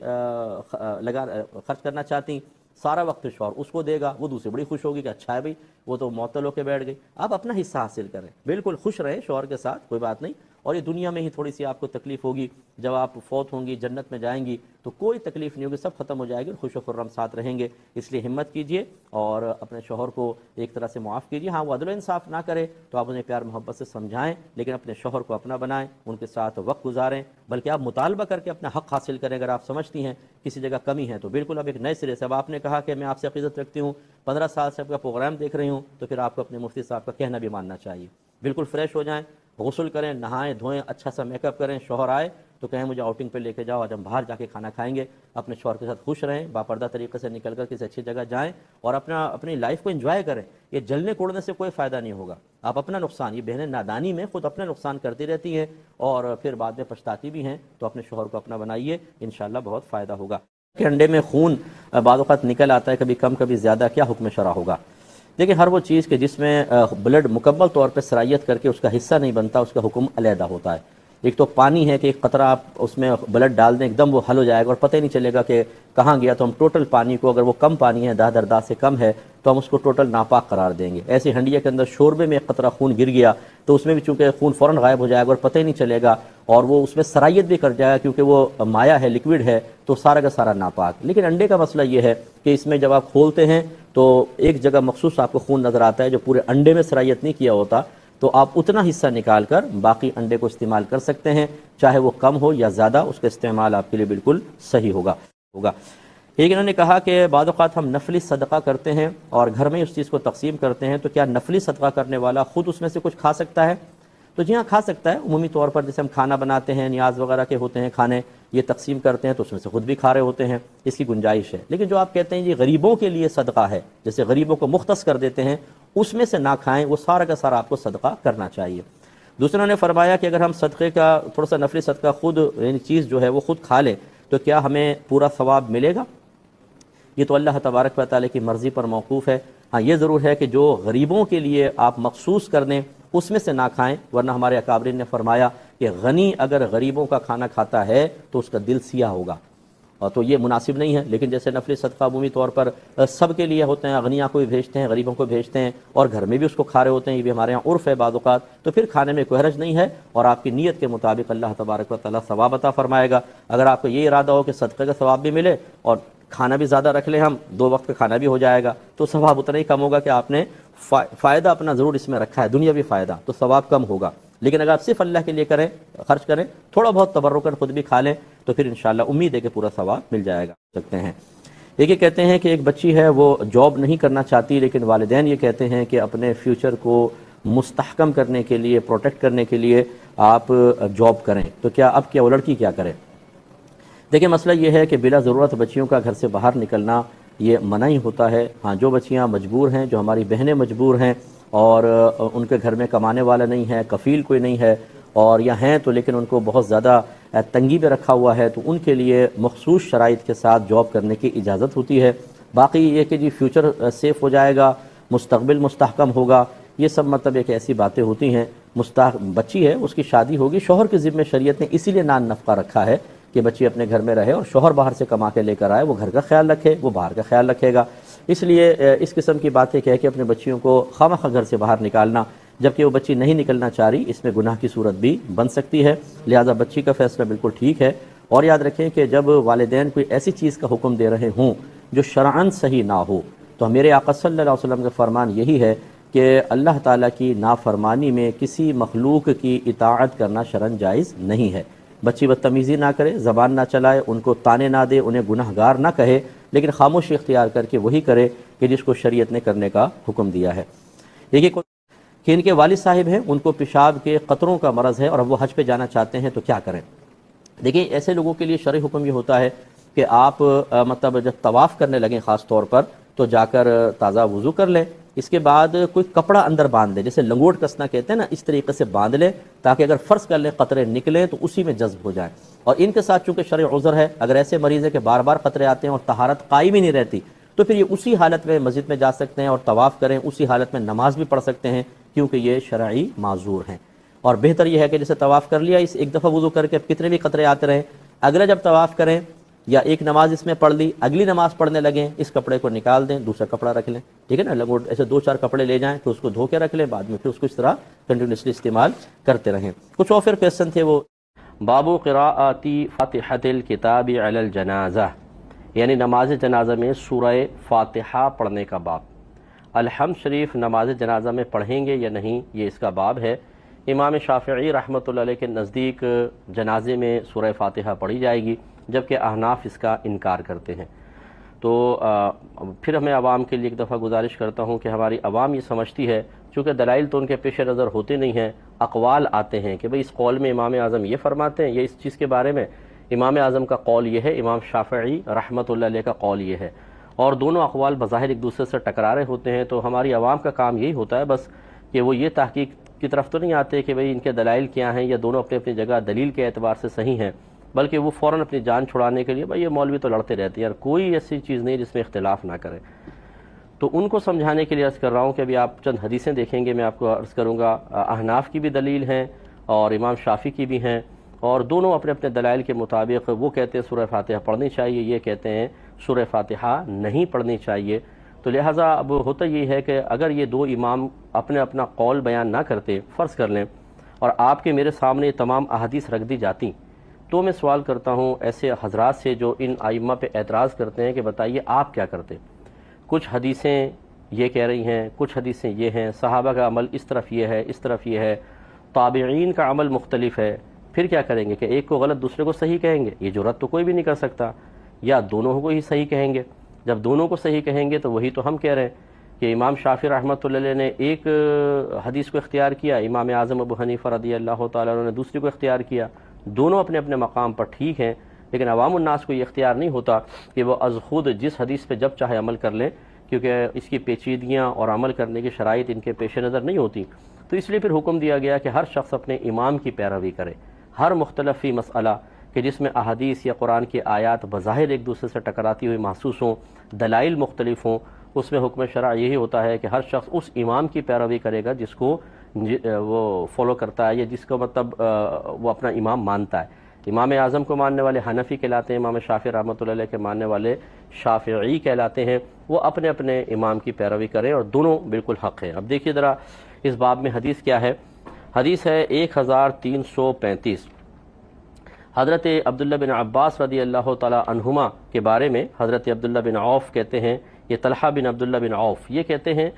خرچ کرنا چاہتی، سارا وقت شوہر اس کو دے گا، وہ دوسری بڑی خوش ہوگی کہ اچھا ہے بھائی وہ تو معطل ہو کے بیٹھ گئی۔ آپ اپنا حصہ حاصل کریں، بالکل خوش رہیں شوہر کے ساتھ، کوئی بات نہیں، اور یہ دنیا میں ہی تھوڑی سی آپ کو تکلیف ہوگی، جب آپ فوت ہوں گی جنت میں جائیں گی تو کوئی تکلیف نہیں ہوگی، سب ختم ہو جائے گی، خوش و خرم ساتھ رہیں گے۔ اس لیے ہمت کیجئے اور اپنے شوہر کو ایک طرح سے معاف کیجئے۔ ہاں وہ عدل و انصاف نہ کرے تو آپ انہیں پیار محبت سے سمجھائیں، لیکن اپنے شوہر کو اپنا بنائیں، ان کے ساتھ وقت گزاریں، بلکہ آپ مطالبہ کر کے اپنا حق حاصل کریں۔ اگر آپ سمجھتی ہیں کسی جگہ کمی ہے تو بالکل اب ایک نئے سرے سے، اب آپ نے کہا کہ میں آپ سے عقیدت رکھتی ہوں، 15 سال سے آپ کا پروگرام دیکھ رہی ہوں، تو پھر آپ کو اپنے مفتی صاحب کا کہنا بھی ماننا چاہیے۔ بالکل فریش ہو جائیں، غسل کریں، نہائیں دھوئیں، اچھا سا میک اپ کریں، شوہر آئے تو کہیں مجھے آؤٹنگ پہ لے کے جاؤ، آج ہم باہر جا کے کھانا کھائیں گے، اپنے شوہر کے ساتھ خوش رہیں، باپردہ طریقے سے نکل کر کسی اچھی جگہ جائیں اور اپنی لائف کو انجوائے کریں۔ یہ جلنے کوڑنے سے کوئی فائدہ نہیں ہوگا، آپ اپنا نقصان، یہ بہنیں نادانی میں خود اپنا نقصان کرتی رہتی ہیں اور پھر بعد میں پچھتاتی بھی ہیں، تو اپنے شوہر کو اپنا بنائیے، انشاءاللہ بہت فائدہ ہوگا۔ کہ انڈے میں خون بعض اوقات نکل آتا ہے، کبھی کم کبھی زیادہ، کیا حکم شرع ہوگا؟ دیکھیں ہر وہ چیز کہ جس میں بلڈ مکمل طور پہ سرائیت کر کے اس کا حصہ نہیں بنتا، اس کا حکم علیحدہ ہوتا ہے۔ ایک تو پانی ہے کہ ایک قطرہ آپ اس میں بلڈ ڈال دیں، ایک دم وہ حل ہو جائے گا اور پتہ ہی نہیں چلے گا کہ کہاں گیا، تو ہم ٹوٹل پانی کو، اگر وہ کم پانی ہے 10 سے کم ہے تو ہم اس کو ٹوٹل ناپاک قرار دیں گے۔ ایسے ہنڈیا کے اندر شوربے میں ایک قطرہ خون گر گیا تو اس میں بھی چونکہ خون فوراً غائب ہو جائے گا اور پتہ ہی نہیں چلے گا، اور وہ اس میں سرائیت بھی کر جائے گا کیونکہ وہ مایا ہے، لیکوڈ ہے، تو سارا کا سارا ناپاک۔ لیکن انڈے کا مسئلہ یہ ہے کہ اس میں جب آپ کھولتے ہیں تو ایک جگہ مخصوص آپ کو خون نظر آتا ہے جو پورے انڈے میں سرائیت نہیں کیا ہوتا، تو آپ اتنا حصہ نکال کر باقی انڈے کو استعمال کر سکتے ہیں، چاہے وہ کم ہو یا زیادہ، اس کا استعمال آپ کے لیے بالکل صحیح ہوگا۔ ایک انہوں نے کہا کہ بعض اوقات ہم نفلی صدقہ کرتے ہیں اور گھر میں اس چیز کو تقسیم کرتے ہیں، تو کیا نفلی صدقہ کرنے والا خود اس میں سے کچھ کھا سکتا ہے؟ تو جی ہاں کھا سکتا ہے، عمومی طور پر جیسے ہم کھانا بناتے ہیں، نیاز وغیرہ کے ہوتے ہیں کھانے، یہ تقسیم کرتے ہیں تو اس میں سے خود بھی کھا رہے ہوتے ہیں، اس کی گنجائش ہے۔ لیکن جو آپ کہتے ہیں یہ غریبوں کے لیے صدقہ ہے، جیسے غریبوں کو مختص کر دیتے ہیں، اس میں سے نہ کھائیں، وہ سارا کا سارا آپ کو صدقہ کرنا چاہیے۔ دوسروں نے فرمایا کہ اگر ہم صدقے کا تھوڑا سا نفلی صدقہ خود یعنی چیز جو ہے وہ خود کھا لیں تو کیا ہمیں پورا ثواب ملے گا؟ یہ تو اللہ تبارک و تعالیٰ کی مرضی پر موقوف ہے۔ ہاں یہ ضرور ہے کہ جو غریبوں کے لیے آپ مخصوص کر دیں اس میں سے نہ کھائیں، ورنہ ہمارے اکابرین نے فرمایا کہ غنی اگر غریبوں کا کھانا کھاتا ہے تو اس کا دل سیاہ ہوگا، اور تو یہ مناسب نہیں ہے۔ لیکن جیسے نفلی صدقہ عمومی طور پر سب کے لیے ہوتے ہیں، اغنیاء کو بھی بھیجتے ہیں، غریبوں کو بھیجتے ہیں، اور گھر میں بھی اس کو کھا رہے ہوتے ہیں، یہ بھی ہمارے یہاں عرف ہے بعض اوقات، تو پھر کھانے میں کوئی حرج نہیں ہے، اور آپ کی نیت کے مطابق اللہ تبارک و تعالیٰ ثواب عطا فرمائے گا۔ اگر آپ کو یہ ارادہ ہو کہ صدقے کا ثواب بھی ملے اور کھانا بھی زیادہ رکھ لیں، ہم 2 وقت کا کھانا بھی ہو جائے گا، تو ثواب اتنا ہی کم ہوگا کہ آپ نے فائدہ اپنا ضرور اس میں رکھا ہے، دنیاوی فائدہ، تو ثواب کم ہوگا۔ لیکن اگر آپ صرف اللہ کے لیے کریں، خرچ کریں، تھوڑا بہت تبرکاً خود بھی کھا لیں، تو پھر انشاءاللہ امید ہے کہ پورا ثواب مل جائے گا سکتے ہیں۔ یہ کہتے ہیں کہ ایک بچی ہے وہ جاب نہیں کرنا چاہتی، لیکن والدین یہ کہتے ہیں کہ اپنے فیوچر کو مستحکم کرنے کے لیے، پروٹیکٹ کرنے کے لیے آپ جاب کریں، تو کیا اب کیا وہ لڑکی کیا کرے؟ دیکھیں مسئلہ یہ ہے کہ بلا ضرورت بچیوں کا گھر سے باہر نکلنا یہ منع ہی ہوتا ہے۔ ہاں جو بچیاں مجبور ہیں، جو ہماری بہنیں مجبور ہیں اور ان کے گھر میں کمانے والا نہیں ہے، کفیل کوئی نہیں ہے، اور یا ہیں تو لیکن ان کو بہت زیادہ تنگی پہ رکھا ہوا ہے، تو ان کے لیے مخصوص شرائط کے ساتھ جاب کرنے کی اجازت ہوتی ہے۔ باقی یہ کہ جی فیوچر سیف ہو جائے گا، مستقبل مستحکم ہوگا، یہ سب مطلب ایک ایسی باتیں ہوتی ہیں۔ بچی ہے، اس کی شادی ہوگی، شوہر کے ذمہ شریعت نے اسی لیے نان نفقہ رکھا ہے کہ بچی اپنے گھر میں رہے اور شوہر باہر سے کما کے لے کر آئے، وہ گھر کا خیال رکھے، وہ باہر کا خیال رکھے گا۔ اس لیے اس قسم کی باتیں کہہ کے اپنے بچیوں کو خواہ گھر سے باہر نکالنا، جبکہ وہ بچی نہیں نکلنا چاہ رہی، اس میں گناہ کی صورت بھی بن سکتی ہے۔ لہذا بچی کا فیصلہ بالکل ٹھیک ہے، اور یاد رکھیں کہ جب والدین کوئی ایسی چیز کا حکم دے رہے ہوں جو شرعاً صحیح نہ ہو، تو میرے آقا صلی اللہ علیہ وسلم کا فرمان یہی ہے کہ اللہ تعالیٰ کی نافرمانی میں کسی مخلوق کی اطاعت کرنا شرعاً جائز نہیں ہے۔ بچی بدتمیزی نہ کرے، زبان نہ چلائے، ان کو تانے نہ دے، انہیں گناہ گار نہ کہے، لیکن خاموشی اختیار کر کے وہی کرے کہ جس کو شریعت نے کرنے کا حکم دیا ہے۔ دیکھیے کہ ان کے والد صاحب ہیں، ان کو پیشاب کے قطروں کا مرض ہے اور اب وہ حج پہ جانا چاہتے ہیں، تو کیا کریں؟ دیکھیں ایسے لوگوں کے لیے شرعی حکم یہ ہوتا ہے کہ آپ مطلب جب طواف کرنے لگیں خاص طور پر تو جا کر تازہ وضو کر لیں، اس کے بعد کوئی کپڑا اندر باندھ لیں، جیسے لنگوٹ کسنا کہتے ہیں نا، اس طریقے سے باندھ لیں تاکہ اگر فرض کر لیں قطرے نکلیں تو اسی میں جذب ہو جائیں۔ اور ان کے ساتھ چونکہ شرعی عذر ہے، اگر ایسے مریض ہے کہ بار بار قطرے آتے ہیں اور طہارت قائم ہی نہیں رہتی، تو پھر یہ اسی حالت میں مسجد میں جا سکتے ہیں اور طواف کریں، اسی حالت میں نماز بھی پڑھ سکتے ہیں، کیونکہ یہ شرعی معذور ہیں۔ اور بہتر یہ ہے کہ جیسے طواف کر لیا، اس ایک دفعہ وضو کر کے کتنے بھی قطرے آتے رہیں، اگلا جب طواف کریں یا ایک نماز اس میں پڑھ لی، اگلی نماز پڑھنے لگیں، اس کپڑے کو نکال دیں، دوسرا کپڑا رکھ لیں، ٹھیک ہے نا، لگوٹ ایسے 2-4 کپڑے لے جائیں تو اس کو دھو کے رکھ لیں، بعد میں پھر اس کو اس طرح کنٹینیوسلی استعمال کرتے رہیں۔ کچھ اور پھر کویسچن تھے، وہ باب قراءۃ فاتحۃ الکتاب علی الجنازہ، یعنی نماز جنازہ میں سورہ فاتحہ پڑھنے کا باب۔ الحمد شریف نماز جنازہ میں پڑھیں گے یا نہیں، یہ اس کا باب ہے۔ امام شافعی رحمۃ اللہ علیہ کے نزدیک جنازے میں سورہ فاتحہ پڑھی جائے گی، جبکہ احناف اس کا انکار کرتے ہیں۔ تو پھر ہمیں عوام کے لیے ایک دفعہ گزارش کرتا ہوں کہ ہماری عوام یہ سمجھتی ہے، چونکہ دلائل تو ان کے پیش نظر ہوتے نہیں ہیں، اقوال آتے ہیں کہ بھئی اس قول میں امام اعظم یہ فرماتے ہیں، یہ اس چیز کے بارے میں امام اعظم کا قول یہ ہے، امام شافعی رحمۃ اللہ علیہ کا قول یہ ہے، اور دونوں اقوال بظاہر ایک دوسرے سے ٹکرا رہے ہوتے ہیں۔ تو ہماری عوام کا کام یہی ہوتا ہے بس کہ وہ یہ تحقیق کی طرف تو نہیں آتے کہ بھئی ان کے دلائل کیا ہیں، یا دونوں اپنی اپنی جگہ دلیل کے اعتبار سے صحیح ہیں، بلکہ وہ فوراً اپنی جان چھڑانے کے لیے بھئی یہ مولوی تو لڑتے رہتے ہیں، یار کوئی ایسی چیز نہیں جس میں اختلاف نہ کرے۔ تو ان کو سمجھانے کے لیے عرض کر رہا ہوں کہ ابھی آپ چند حدیثیں دیکھیں گے، میں آپ کو عرض کروں گا احناف کی بھی دلیل ہیں اور امام شافعی کی بھی ہیں، اور دونوں اپنے اپنے دلائل کے مطابق وہ کہتے ہیں سورہ فاتحہ پڑھنی چاہیے، یہ کہتے ہیں سورہ فاتحہ نہیں پڑھنی چاہیے۔ تو لہٰذا اب ہوتا یہ ہے کہ اگر یہ دو امام اپنے اپنا قول بیان نہ کرتے، فرض کر لیں، اور آپ کے میرے سامنے یہ تمام احادیث رکھ دی جاتی، تو میں سوال کرتا ہوں ایسے حضرات سے جو ان ائمہ پہ اعتراض کرتے ہیں کہ بتائیے آپ کیا کرتے؟ کچھ حدیثیں یہ کہہ رہی ہیں، کچھ حدیثیں یہ ہیں، صحابہ کا عمل اس طرف یہ ہے، اس طرف یہ ہے، تابعین کا عمل مختلف ہے، پھر کیا کریں گے کہ ایک کو غلط دوسرے کو صحیح کہیں گے؟ یہ جرات تو کوئی بھی نہیں کر سکتا، یا دونوں کو ہی صحیح کہیں گے؟ جب دونوں کو صحیح کہیں گے تو وہی تو ہم کہہ رہے ہیں کہ امام شافعی رحمۃ اللہ علیہ نے ایک حدیث کو اختیار کیا، امام اعظم ابو حنیفہ رضی اللہ تعالیٰ عنہ نے دوسری کو اختیار کیا، دونوں اپنے اپنے مقام پر ٹھیک ہیں، لیکن عوام الناس کو یہ اختیار نہیں ہوتا کہ وہ از خود جس حدیث پہ جب چاہے عمل کر لیں، کیونکہ اس کی پیچیدگیاں اور عمل کرنے کی شرائط ان کے پیش نظر نہیں ہوتی۔ تو اس لیے پھر حکم دیا گیا کہ ہر شخص اپنے امام کی پیروی کرے، ہر مختلف فی مسئلہ کہ جس میں احادیث یا قرآن کی آیات بظاہر ایک دوسرے سے ٹکراتی ہوئی محسوس ہوں، دلائل مختلف ہوں، اس میں حکم شرع یہی ہوتا ہے کہ ہر شخص اس امام کی پیروی کرے گا جس کو وہ فالو کرتا ہے، یا جس کو مطلب وہ اپنا امام مانتا ہے۔ امام اعظم کو ماننے والے حنفی کہلاتے ہیں، امام شافعی رحمۃ اللہ علیہ کے ماننے والے شافعی کہلاتے ہیں۔ وہ اپنے اپنے امام کی پیروی کریں، اور دونوں بالکل حق ہیں۔ اب دیکھیے ذرا اس باب میں حدیث کیا ہے۔ حدیث ہے 1335، حضرت عبداللہ بن عباس رضی اللہ تعالی عنہما کے بارے میں حضرت عبداللہ بن عوف کہتے ہیں، یہ طلحہ بن عبداللہ بن عوف یہ کہتے ہیں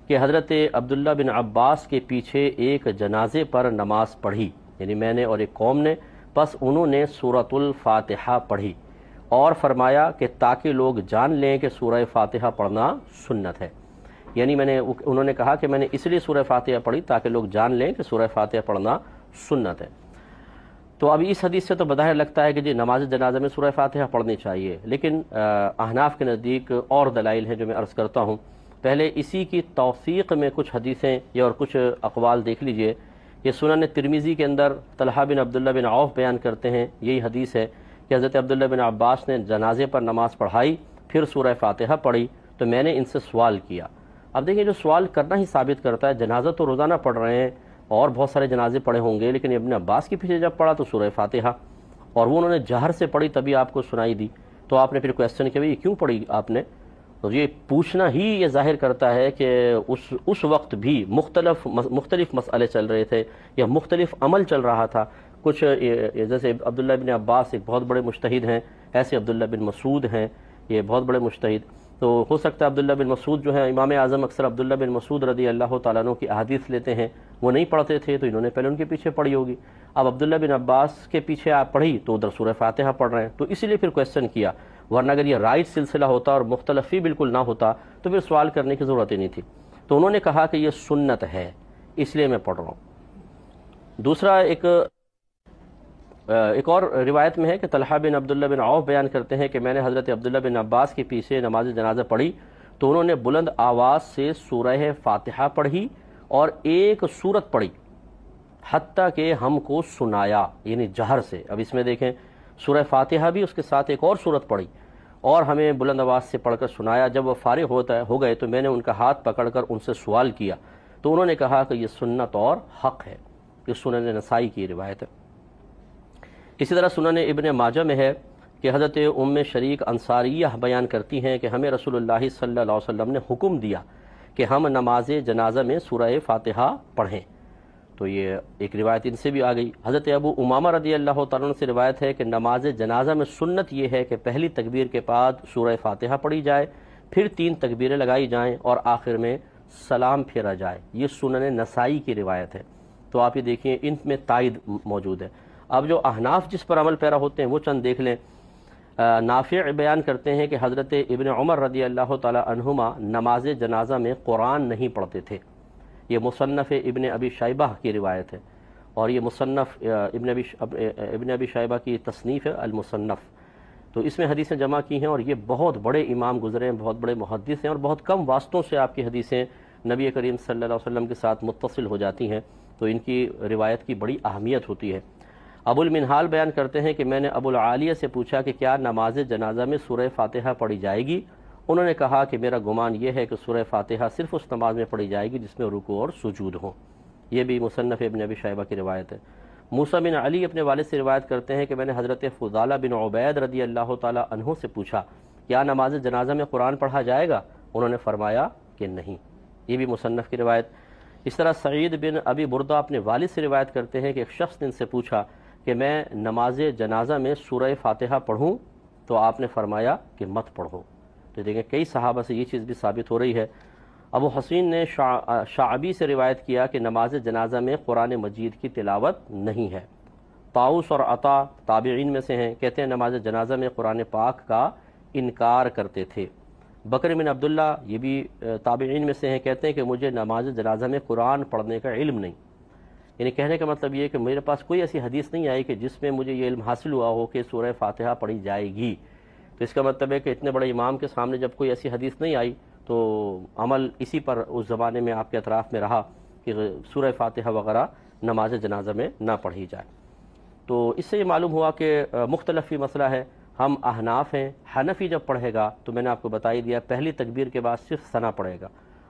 کہ حضرت عبداللہ بن عباس کے پیچھے ایک جنازے پر نماز پڑھی، یعنی میں نے اور ایک قوم نے، پس انہوں نے سورۃ الفاتحہ پڑھی اور فرمایا کہ تاکہ لوگ جان لیں کہ سورہ فاتحہ پڑھنا سنت ہے، یعنی انہوں نے کہا کہ میں نے اس لیے سورہ فاتحہ پڑھی تاکہ لوگ جان لیں کہ سورہ فاتحہ پڑھنا سنت ہے۔ تو اب اس حدیث سے تو بظاہر لگتا ہے کہ جی نماز جنازہ میں سورہ فاتحہ پڑھنی چاہیے، لیکن احناف کے نزدیک اور دلائل ہیں جو میں عرض کرتا ہوں۔ پہلے اسی کی توثیق میں کچھ حدیثیں یا اور کچھ اقوال دیکھ لیجئے۔ یہ سنن ترمذی کے اندر طلحہ بن عبداللہ بن عوف بیان کرتے ہیں، یہی حدیث ہے کہ حضرت عبداللہ بن عباس نے جنازے پر نماز پڑھائی، پھر سورہ فاتحہ پڑھی، تو میں نے ان سے سوال کیا۔ اب دیکھیں جو سوال کرنا ہی ثابت کرتا ہے، جنازہ تو روزانہ پڑھ رہے ہیں اور بہت سارے جنازے پڑھے ہوں گے، لیکن ابن عباس کے پیچھے جب پڑھا تو سورہ فاتحہ، اور وہ انہوں نے جہر سے پڑھی تبھی آپ کو سنائی دی، تو آپ نے پھر کویسچن کیا یہ کیوں پڑھی آپ نے؟ تو یہ پوچھنا ہی یہ ظاہر کرتا ہے کہ اس وقت بھی مختلف مسئلے چل رہے تھے یا مختلف عمل چل رہا تھا۔ کچھ جیسے عبداللہ بن عباس ایک بہت بڑے مجتہد ہیں، ایسے عبداللہ بن مسعود ہیں، یہ بہت بڑے مجتہد، تو ہو سکتا ہے عبداللہ بن مسعود جو ہیں، امام اعظم اکثر عبداللہ بن مسعود رضی اللہ تعالیٰ عنہ کی احادیث لیتے ہیں، وہ نہیں پڑھتے تھے تو انہوں نے پہلے ان کے پیچھے پڑھی ہوگی۔ اب عبداللہ بن عباس کے پیچھے آپ پڑھی تو ادھر سورہ فاتحہ پڑھ رہے ہیں، تو اسی لیے پھر کویسچن کیا، ورنہ اگر یہ رائٹ سلسلہ ہوتا اور مختلف ہی بالکل نہ ہوتا تو پھر سوال کرنے کی ضرورت ہی نہیں تھی۔ تو انہوں نے کہا کہ یہ سنت ہے اس لیے میں پڑھ رہا ہوں۔ دوسرا ایک اور روایت میں ہے کہ طلحہ بن عبداللہ بن عوف بیان کرتے ہیں کہ میں نے حضرت عبداللہ بن عباس کے پیچھے نماز جنازہ پڑھی تو انہوں نے بلند آواز سے سورہ فاتحہ پڑھی اور ایک سورت پڑھی حتیٰ کہ ہم کو سنایا، یعنی جہر سے۔ اب اس میں دیکھیں سورہ فاتحہ بھی، اس کے ساتھ ایک اور سورت پڑھی اور ہمیں بلند آواز سے پڑھ کر سنایا۔ جب وہ فارغ ہو گئے تو میں نے ان کا ہاتھ پکڑ کر ان سے سوال کیا تو انہوں نے کہا کہ یہ سنت اور حق ہے۔ یہ سنن نسائی کی روایت ہے۔ اسی طرح سنن ابن ماجہ میں ہے کہ حضرت ام شریک انصاریہ بیان کرتی ہیں کہ ہمیں رسول اللہ صلی اللہ علیہ وسلم نے حکم دیا کہ ہم نماز جنازہ میں سورہ فاتحہ پڑھیں، تو یہ ایک روایت ان سے بھی آ گئی۔ حضرت ابو امامہ رضی اللہ تعالیٰ عنہ سے روایت ہے کہ نماز جنازہ میں سنت یہ ہے کہ پہلی تکبیر کے بعد سورہ فاتحہ پڑھی جائے، پھر 3 تکبیریں لگائی جائیں اور آخر میں سلام پھیرا جائے۔ یہ سنن نسائی کی روایت ہے، تو آپ یہ دیکھیں ان میں تائید موجود ہے۔ اب جو احناف جس پر عمل پیرا ہوتے ہیں وہ چند دیکھ لیں۔ نافع بیان کرتے ہیں کہ حضرت ابن عمر رضی اللہ تعالی عنہما نماز جنازہ میں قرآن نہیں پڑھتے تھے۔ یہ مصنف ابن ابی شیبہ کی روایت ہے، اور یہ مصنف ابن ابی شیبہ کی تصنیف ہے المصنف، تو اس میں حدیثیں جمع کی ہیں، اور یہ بہت بڑے امام گزرے ہیں، بہت بڑے محدث ہیں، اور بہت کم واسطوں سے آپ کی حدیثیں نبی کریم صلی اللہ علیہ وسلم کے ساتھ متصل ہو جاتی ہیں، تو ان کی روایت کی بڑی اہمیت ہوتی ہے۔ ابو المنہال بیان کرتے ہیں کہ میں نے ابو العالیہ سے پوچھا کہ کیا نماز جنازہ میں سورہ فاتحہ پڑھی جائے گی؟ انہوں نے کہا کہ میرا گمان یہ ہے کہ سورہ فاتحہ صرف اس نماز میں پڑھی جائے گی جس میں رکوع اور سجود ہوں۔ یہ بھی مصنف ابن ابی شیبہ کی روایت ہے۔ موسیٰ بن علی اپنے والد سے روایت کرتے ہیں کہ میں نے حضرت فضالہ بن عبید رضی اللہ تعالی عنہ سے پوچھا کیا نماز جنازہ میں قرآن پڑھا جائے گا؟ انہوں نے فرمایا کہ نہیں۔ یہ بھی مصنف کی روایت۔ اس طرح سعید بن ابی بردہ اپنے والد سے روایت کرتے ہیں کہ ایک شخص نے ان سے پوچھا کہ میں نماز جنازہ میں سورہ فاتحہ پڑھوں؟ تو آپ نے فرمایا کہ مت پڑھو۔ تو دیکھیں کئی صحابہ سے یہ چیز بھی ثابت ہو رہی ہے۔ ابو حسین نے شعبی سے روایت کیا کہ نماز جنازہ میں قرآن مجید کی تلاوت نہیں ہے۔ طاؤس اور عطا تابعین میں سے ہیں، کہتے ہیں نماز جنازہ میں قرآن پاک کا انکار کرتے تھے۔ بکر بن عبداللہ یہ بھی تابعین میں سے ہیں، کہتے ہیں کہ مجھے نماز جنازہ میں قرآن پڑھنے کا علم نہیں، یعنی کہنے کا مطلب یہ کہ میرے پاس کوئی ایسی حدیث نہیں آئی کہ جس میں مجھے یہ علم حاصل ہوا ہو کہ سورہ فاتحہ پڑھی جائے گی۔ تو اس کا مطلب ہے کہ اتنے بڑے امام کے سامنے جب کوئی ایسی حدیث نہیں آئی تو عمل اسی پر اس زمانے میں آپ کے اطراف میں رہا کہ سورہ فاتحہ وغیرہ نماز جنازہ میں نہ پڑھی جائے۔ تو اس سے یہ معلوم ہوا کہ مختلف ہی مسئلہ ہے۔ ہم احناف ہیں، حنفی جب پڑھے گا تو میں نے آپ کو بتا ہی دیا پہلی تکبیر کے بعد صرف ثنا پڑھے گا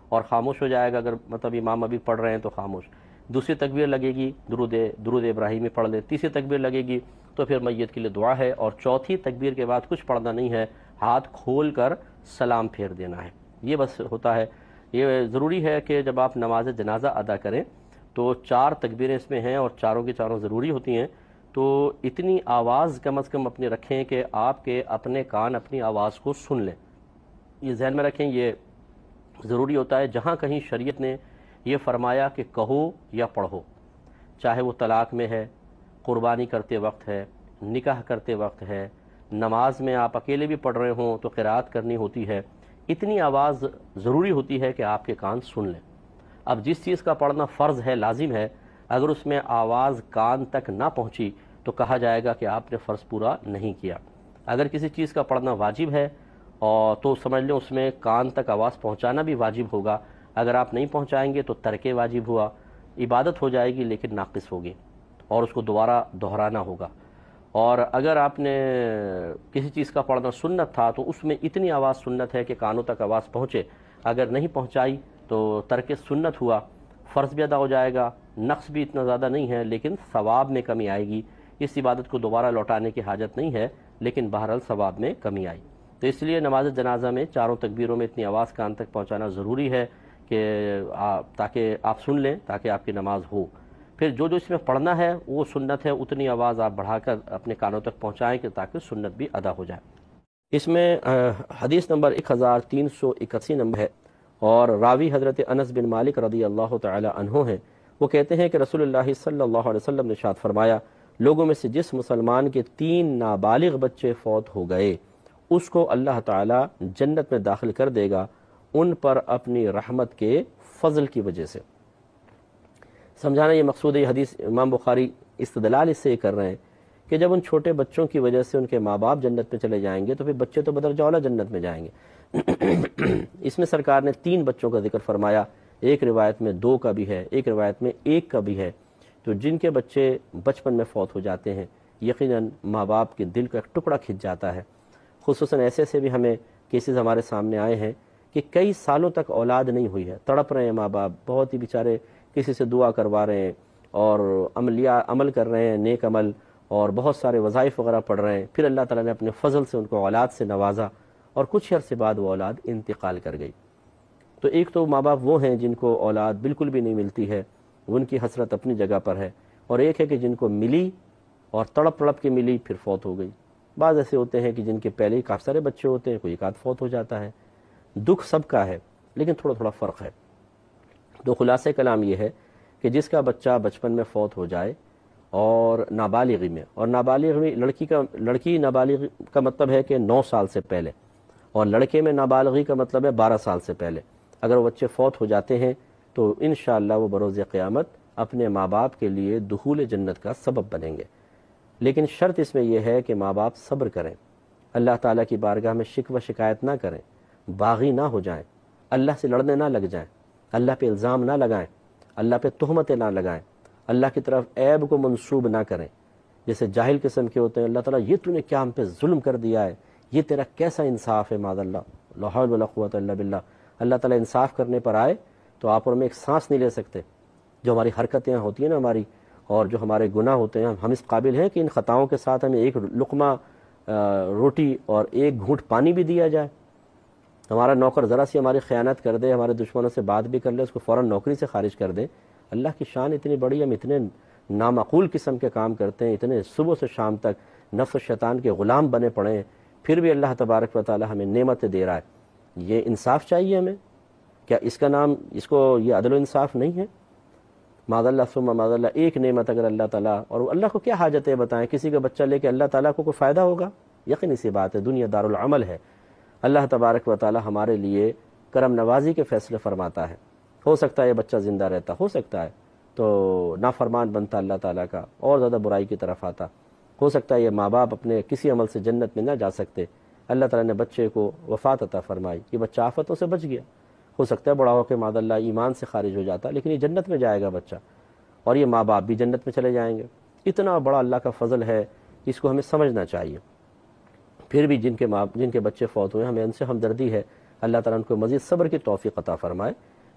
اور خاموش ہو جائے گا، اگر مطلب امام ابھی پڑھ رہے ہیں تو خاموش۔ دوسری تکبیر لگے گی درود ابراہیمی پڑھ لے، تیسری تکبیر لگے گی تو پھر میت کے لیے دعا ہے، اور چوتھی تکبیر کے بعد کچھ پڑھنا نہیں ہے، ہاتھ کھول کر سلام پھیر دینا ہے، یہ بس ہوتا ہے۔ یہ ضروری ہے کہ جب آپ نماز جنازہ ادا کریں تو 4 تکبیریں اس میں ہیں اور چاروں کی چاروں ضروری ہوتی ہیں، تو اتنی آواز کم از کم اپنے رکھیں کہ آپ کے اپنے کان اپنی آواز کو سن لیں، یہ ذہن میں رکھیں، یہ ضروری ہوتا ہے۔ جہاں کہیں شریعت نے یہ فرمایا کہ کہو یا پڑھو، چاہے وہ طلاق میں ہے، قربانی کرتے وقت ہے، نکاح کرتے وقت ہے، نماز میں آپ اکیلے بھی پڑھ رہے ہوں تو قرات کرنی ہوتی ہے، اتنی آواز ضروری ہوتی ہے کہ آپ کے کان سن لیں۔ اب جس چیز کا پڑھنا فرض ہے، لازم ہے، اگر اس میں آواز کان تک نہ پہنچی تو کہا جائے گا کہ آپ نے فرض پورا نہیں کیا۔ اگر کسی چیز کا پڑھنا واجب ہے اور تو سمجھ لیں اس میں کان تک آواز پہنچانا بھی واجب ہوگا، اگر آپ نہیں پہنچائیں گے تو ترک واجب ہوا، عبادت ہو جائے گی لیکن ناقص ہوگی اور اس کو دوبارہ دہرانا ہوگا۔ اور اگر آپ نے کسی چیز کا پڑھنا سنت تھا تو اس میں اتنی آواز سنت ہے کہ کانوں تک آواز پہنچے، اگر نہیں پہنچائی تو ترک سنت ہوا، فرض بھی ادا ہو جائے گا، نقص بھی اتنا زیادہ نہیں ہے لیکن ثواب میں کمی آئے گی۔ اس عبادت کو دوبارہ لوٹانے کی حاجت نہیں ہے لیکن بہرحال ثواب میں کمی آئی، تو اس لیے نماز جنازہ میں چاروں تکبیروں میں اتنی آواز کان تک پہنچانا ضروری ہے کہ تاکہ آپ سن لیں، تاکہ آپ کی نماز ہو۔ پھر جو اس میں پڑھنا ہے وہ سنت ہے، اتنی آواز آپ بڑھا کر اپنے کانوں تک پہنچائیں کہ تاکہ سنت بھی ادا ہو جائے۔ اس میں حدیث نمبر 1381 نمبر ہے، اور راوی حضرت انس بن مالک رضی اللہ تعالی عنہ ہیں۔ وہ کہتے ہیں کہ رسول اللہ صلی اللہ علیہ وسلم نے ارشاد فرمایا، لوگوں میں سے جس مسلمان کے 3 نابالغ بچے فوت ہو گئے اس کو اللہ تعالی جنت میں داخل کر دے گا، ان پر اپنی رحمت کے فضل کی وجہ سے۔ سمجھانا یہ مقصود ہے، یہ حدیث امام بخاری استدلال اس سے یہ کر رہے ہیں کہ جب ان چھوٹے بچوں کی وجہ سے ان کے ماں باپ جنت میں چلے جائیں گے تو پھر بچے تو بدرجہ اولیٰ جنت میں جائیں گے۔ اس میں سرکار نے 3 بچوں کا ذکر فرمایا، ایک روایت میں 2 کا بھی ہے، ایک روایت میں 1 کا بھی ہے۔ تو جن کے بچے بچپن میں فوت ہو جاتے ہیں یقیناً ماں باپ کے دل کا ایک ٹکڑا کھنچ جاتا ہے، خصوصاً ایسے بھی ہمیں کیسز ہمارے سامنے آئے ہیں کہ کئی سالوں تک اولاد نہیں ہوئی ہے، تڑپ رہے ہیں ماں باپ، بہت ہی بیچارے کسی سے دعا کروا رہے ہیں، اور عمل کر رہے ہیں، نیک عمل، اور بہت سارے وظائف وغیرہ پڑھ رہے ہیں، پھر اللہ تعالیٰ نے اپنے فضل سے ان کو اولاد سے نوازا اور کچھ عرصے بعد وہ اولاد انتقال کر گئی۔ تو ایک تو ماں باپ وہ ہیں جن کو اولاد بالکل بھی نہیں ملتی ہے، ان کی حسرت اپنی جگہ پر ہے، اور ایک ہے کہ جن کو ملی اور تڑپ تڑپ کے ملی پھر فوت ہو گئی۔ بعض ایسے ہوتے ہیں کہ جن کے پہلے ہی کافی سارے بچے ہوتے ہیں، کوئی ایک آدھ فوت ہو جاتا ہے۔ دکھ سب کا ہے لیکن تھوڑا تھوڑا فرق ہے۔ تو خلاصہ کلام یہ ہے کہ جس کا بچہ بچپن میں فوت ہو جائے اور نابالغی میں، اور نابالغ میں لڑکی نابالغ کا مطلب ہے کہ 9 سال سے پہلے، اور لڑکے میں نابالغی کا مطلب ہے 12 سال سے پہلے، اگر وہ بچے فوت ہو جاتے ہیں تو انشاءاللہ وہ بروز قیامت اپنے ماں باپ کے لیے دخول جنت کا سبب بنیں گے۔ لیکن شرط اس میں یہ ہے کہ ماں باپ صبر کریں، اللہ تعالیٰ کی بارگاہ میں شکوہ شکایت نہ کریں، باغی نہ ہو جائیں، اللہ سے لڑنے نہ لگ جائیں، اللہ پہ الزام نہ لگائیں، اللہ پہ تہمتیں نہ لگائیں، اللہ کی طرف عیب کو منسوب نہ کریں۔ جیسے جاہل قسم کے ہوتے ہیں، اللہ تعالیٰ یہ تو نے کیا ہم پہ ظلم کر دیا ہے، یہ تیرا کیسا انصاف ہے، معاذ اللہ، لا حول ولا قوت الا باللہ۔ اللہ تعالیٰ انصاف کرنے پر آئے تو آپ اور میں ایک سانس نہیں لے سکتے۔ جو ہماری حرکتیں ہوتی ہیں نا ہماری، اور جو ہمارے گناہ ہوتے ہیں، ہم اس قابل ہیں کہ ان خطاؤں کے ساتھ ہمیں ایک لقمہ روٹی اور ایک گھونٹ پانی بھی دیا جائے۔ ہمارا نوکر ذرا سی ہماری خیانت کر دے، ہمارے دشمنوں سے بات بھی کر لے، اس کو فوراً نوکری سے خارج کر دے۔ اللہ کی شان اتنی بڑی، ہم اتنے نامعقول قسم کے کام کرتے ہیں، اتنے صبح سے شام تک نفس و شیطان کے غلام بنے پڑے ہیں، پھر بھی اللہ تبارک و تعالی ہمیں نعمتیں دے رہا ہے۔ یہ انصاف چاہیے ہمیں؟ کیا اس کا نام، اس کو یہ عدل و انصاف نہیں ہے؟ معاذ اللہ ثم معاذ اللہ، ایک نعمت اگر اللہ تعالیٰ، اور اللہ کو کیا حاجت ہے بتائیں، کسی کا بچہ لے کے اللہ تعالیٰ کو کوئی فائدہ ہوگا؟ یقینی سی بات ہے، دنیا دار العمل ہے۔ اللہ تبارک و تعالیٰ ہمارے لیے کرم نوازی کے فیصلے فرماتا ہے۔ ہو سکتا ہے یہ بچہ زندہ رہتا، ہو سکتا ہے تو نافرمان بنتا اللہ تعالیٰ کا اور زیادہ برائی کی طرف آتا، ہو سکتا ہے یہ ماں باپ اپنے کسی عمل سے جنت میں نہ جا سکتے، اللہ تعالیٰ نے بچے کو وفات عطا فرمائی، یہ بچہ آفتوں سے بچ گیا، ہو سکتا ہے بڑا ہو کے معاذ اللہ ایمان سے خارج ہو جاتا، لیکن یہ جنت میں جائے گا بچہ، اور یہ ماں باپ بھی جنت میں چلے جائیں گے۔ اتنا بڑا اللہ کا فضل ہے، اس کو ہمیں سمجھنا چاہیے۔ پھر بھی جن کے بچے فوت ہوئے، ہمیں ان سے ہمدردی ہے، اللہ تعالیٰ ان کو مزید صبر کی توفیق عطا فرمائے۔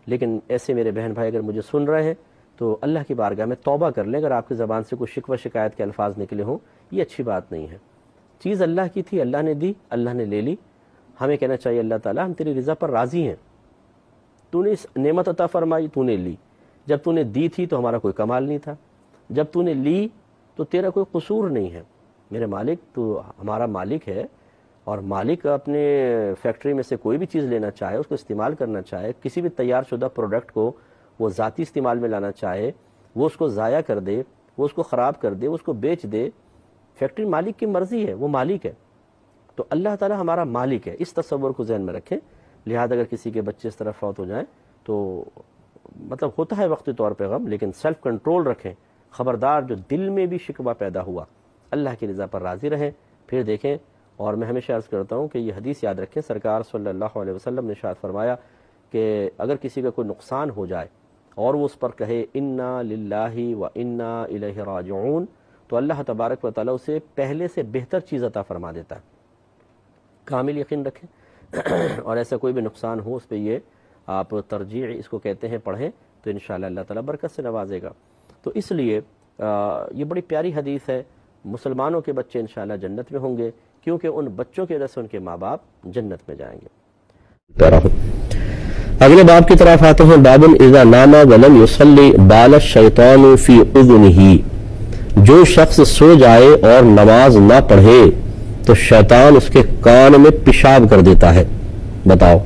لیکن ایسے میرے بہن بھائی اگر مجھے سن رہے ہیں تو اللہ کی بارگاہ میں توبہ کر لیں، اگر آپ کی زبان سے کوئی شکوہ شکایت کے الفاظ نکلے ہوں، یہ اچھی بات نہیں ہے۔ چیز اللہ کی تھی، اللہ نے دی، اللہ نے لے لی، ہمیں کہنا چاہیے اللہ تعالیٰ ہم تیری رضا پر راضی ہیں، تو نے اس نعمت عطا فرمائی، تو نے لی، جب تو نے دی تھی تو ہمارا کوئی کمال نہیں تھا، جب تو نے لی تو تیرا کوئی قصور نہیں ہے، میرے مالک تو ہمارا مالک ہے، اور مالک اپنے فیکٹری میں سے کوئی بھی چیز لینا چاہے، اس کو استعمال کرنا چاہے، کسی بھی تیار شدہ پروڈکٹ کو وہ ذاتی استعمال میں لانا چاہے، وہ اس کو ضائع کر دے، وہ اس کو خراب کر دے، اس کو بیچ دے، فیکٹری مالک کی مرضی ہے، وہ مالک ہے۔ تو اللہ تعالیٰ ہمارا مالک ہے، اس تصور کو ذہن میں رکھیں۔ لہذا اگر کسی کے بچے اس طرح فوت ہو جائیں تو مطلب ہوتا ہے وقتی طور پہ غم، لیکن سیلف کنٹرول رکھیں، خبردار جو دل میں بھی شکوہ پیدا ہوا، اللہ کی رضا پر راضی رہیں، پھر دیکھیں۔ اور میں ہمیشہ عرض کرتا ہوں کہ یہ حدیث یاد رکھیں، سرکار صلی اللہ علیہ وسلم نے ارشاد فرمایا کہ اگر کسی کا کوئی نقصان ہو جائے اور وہ اس پر کہے انا للہ و انا الیہ راجعون، تو اللہ تبارک و تعالیٰ اسے پہلے سے بہتر چیز عطا فرما دیتا ہے۔ کامل یقین رکھیں، اور ایسا کوئی بھی نقصان ہو اس پہ یہ آپ ترجیع اس کو کہتے ہیں پڑھیں تو انشاءاللہ اللہ تعالیٰ برکت سے نوازے گا۔ تو اس لیے یہ بڑی پیاری حدیث ہے، مسلمانوں کے بچے انشاءاللہ جنت میں ہوں گے، کیونکہ ان بچوں کی وجہ سے ان کے ماں باپ جنت میں جائیں گے۔ اگلے باب کی طرف آتے ہیں، باب اذا نام ولم یصلی بال الشیطان فی اذنہ، جو شخص سو جائے اور نماز نہ پڑھے تو شیطان اس کے کان میں پیشاب کر دیتا ہے۔ بتاؤ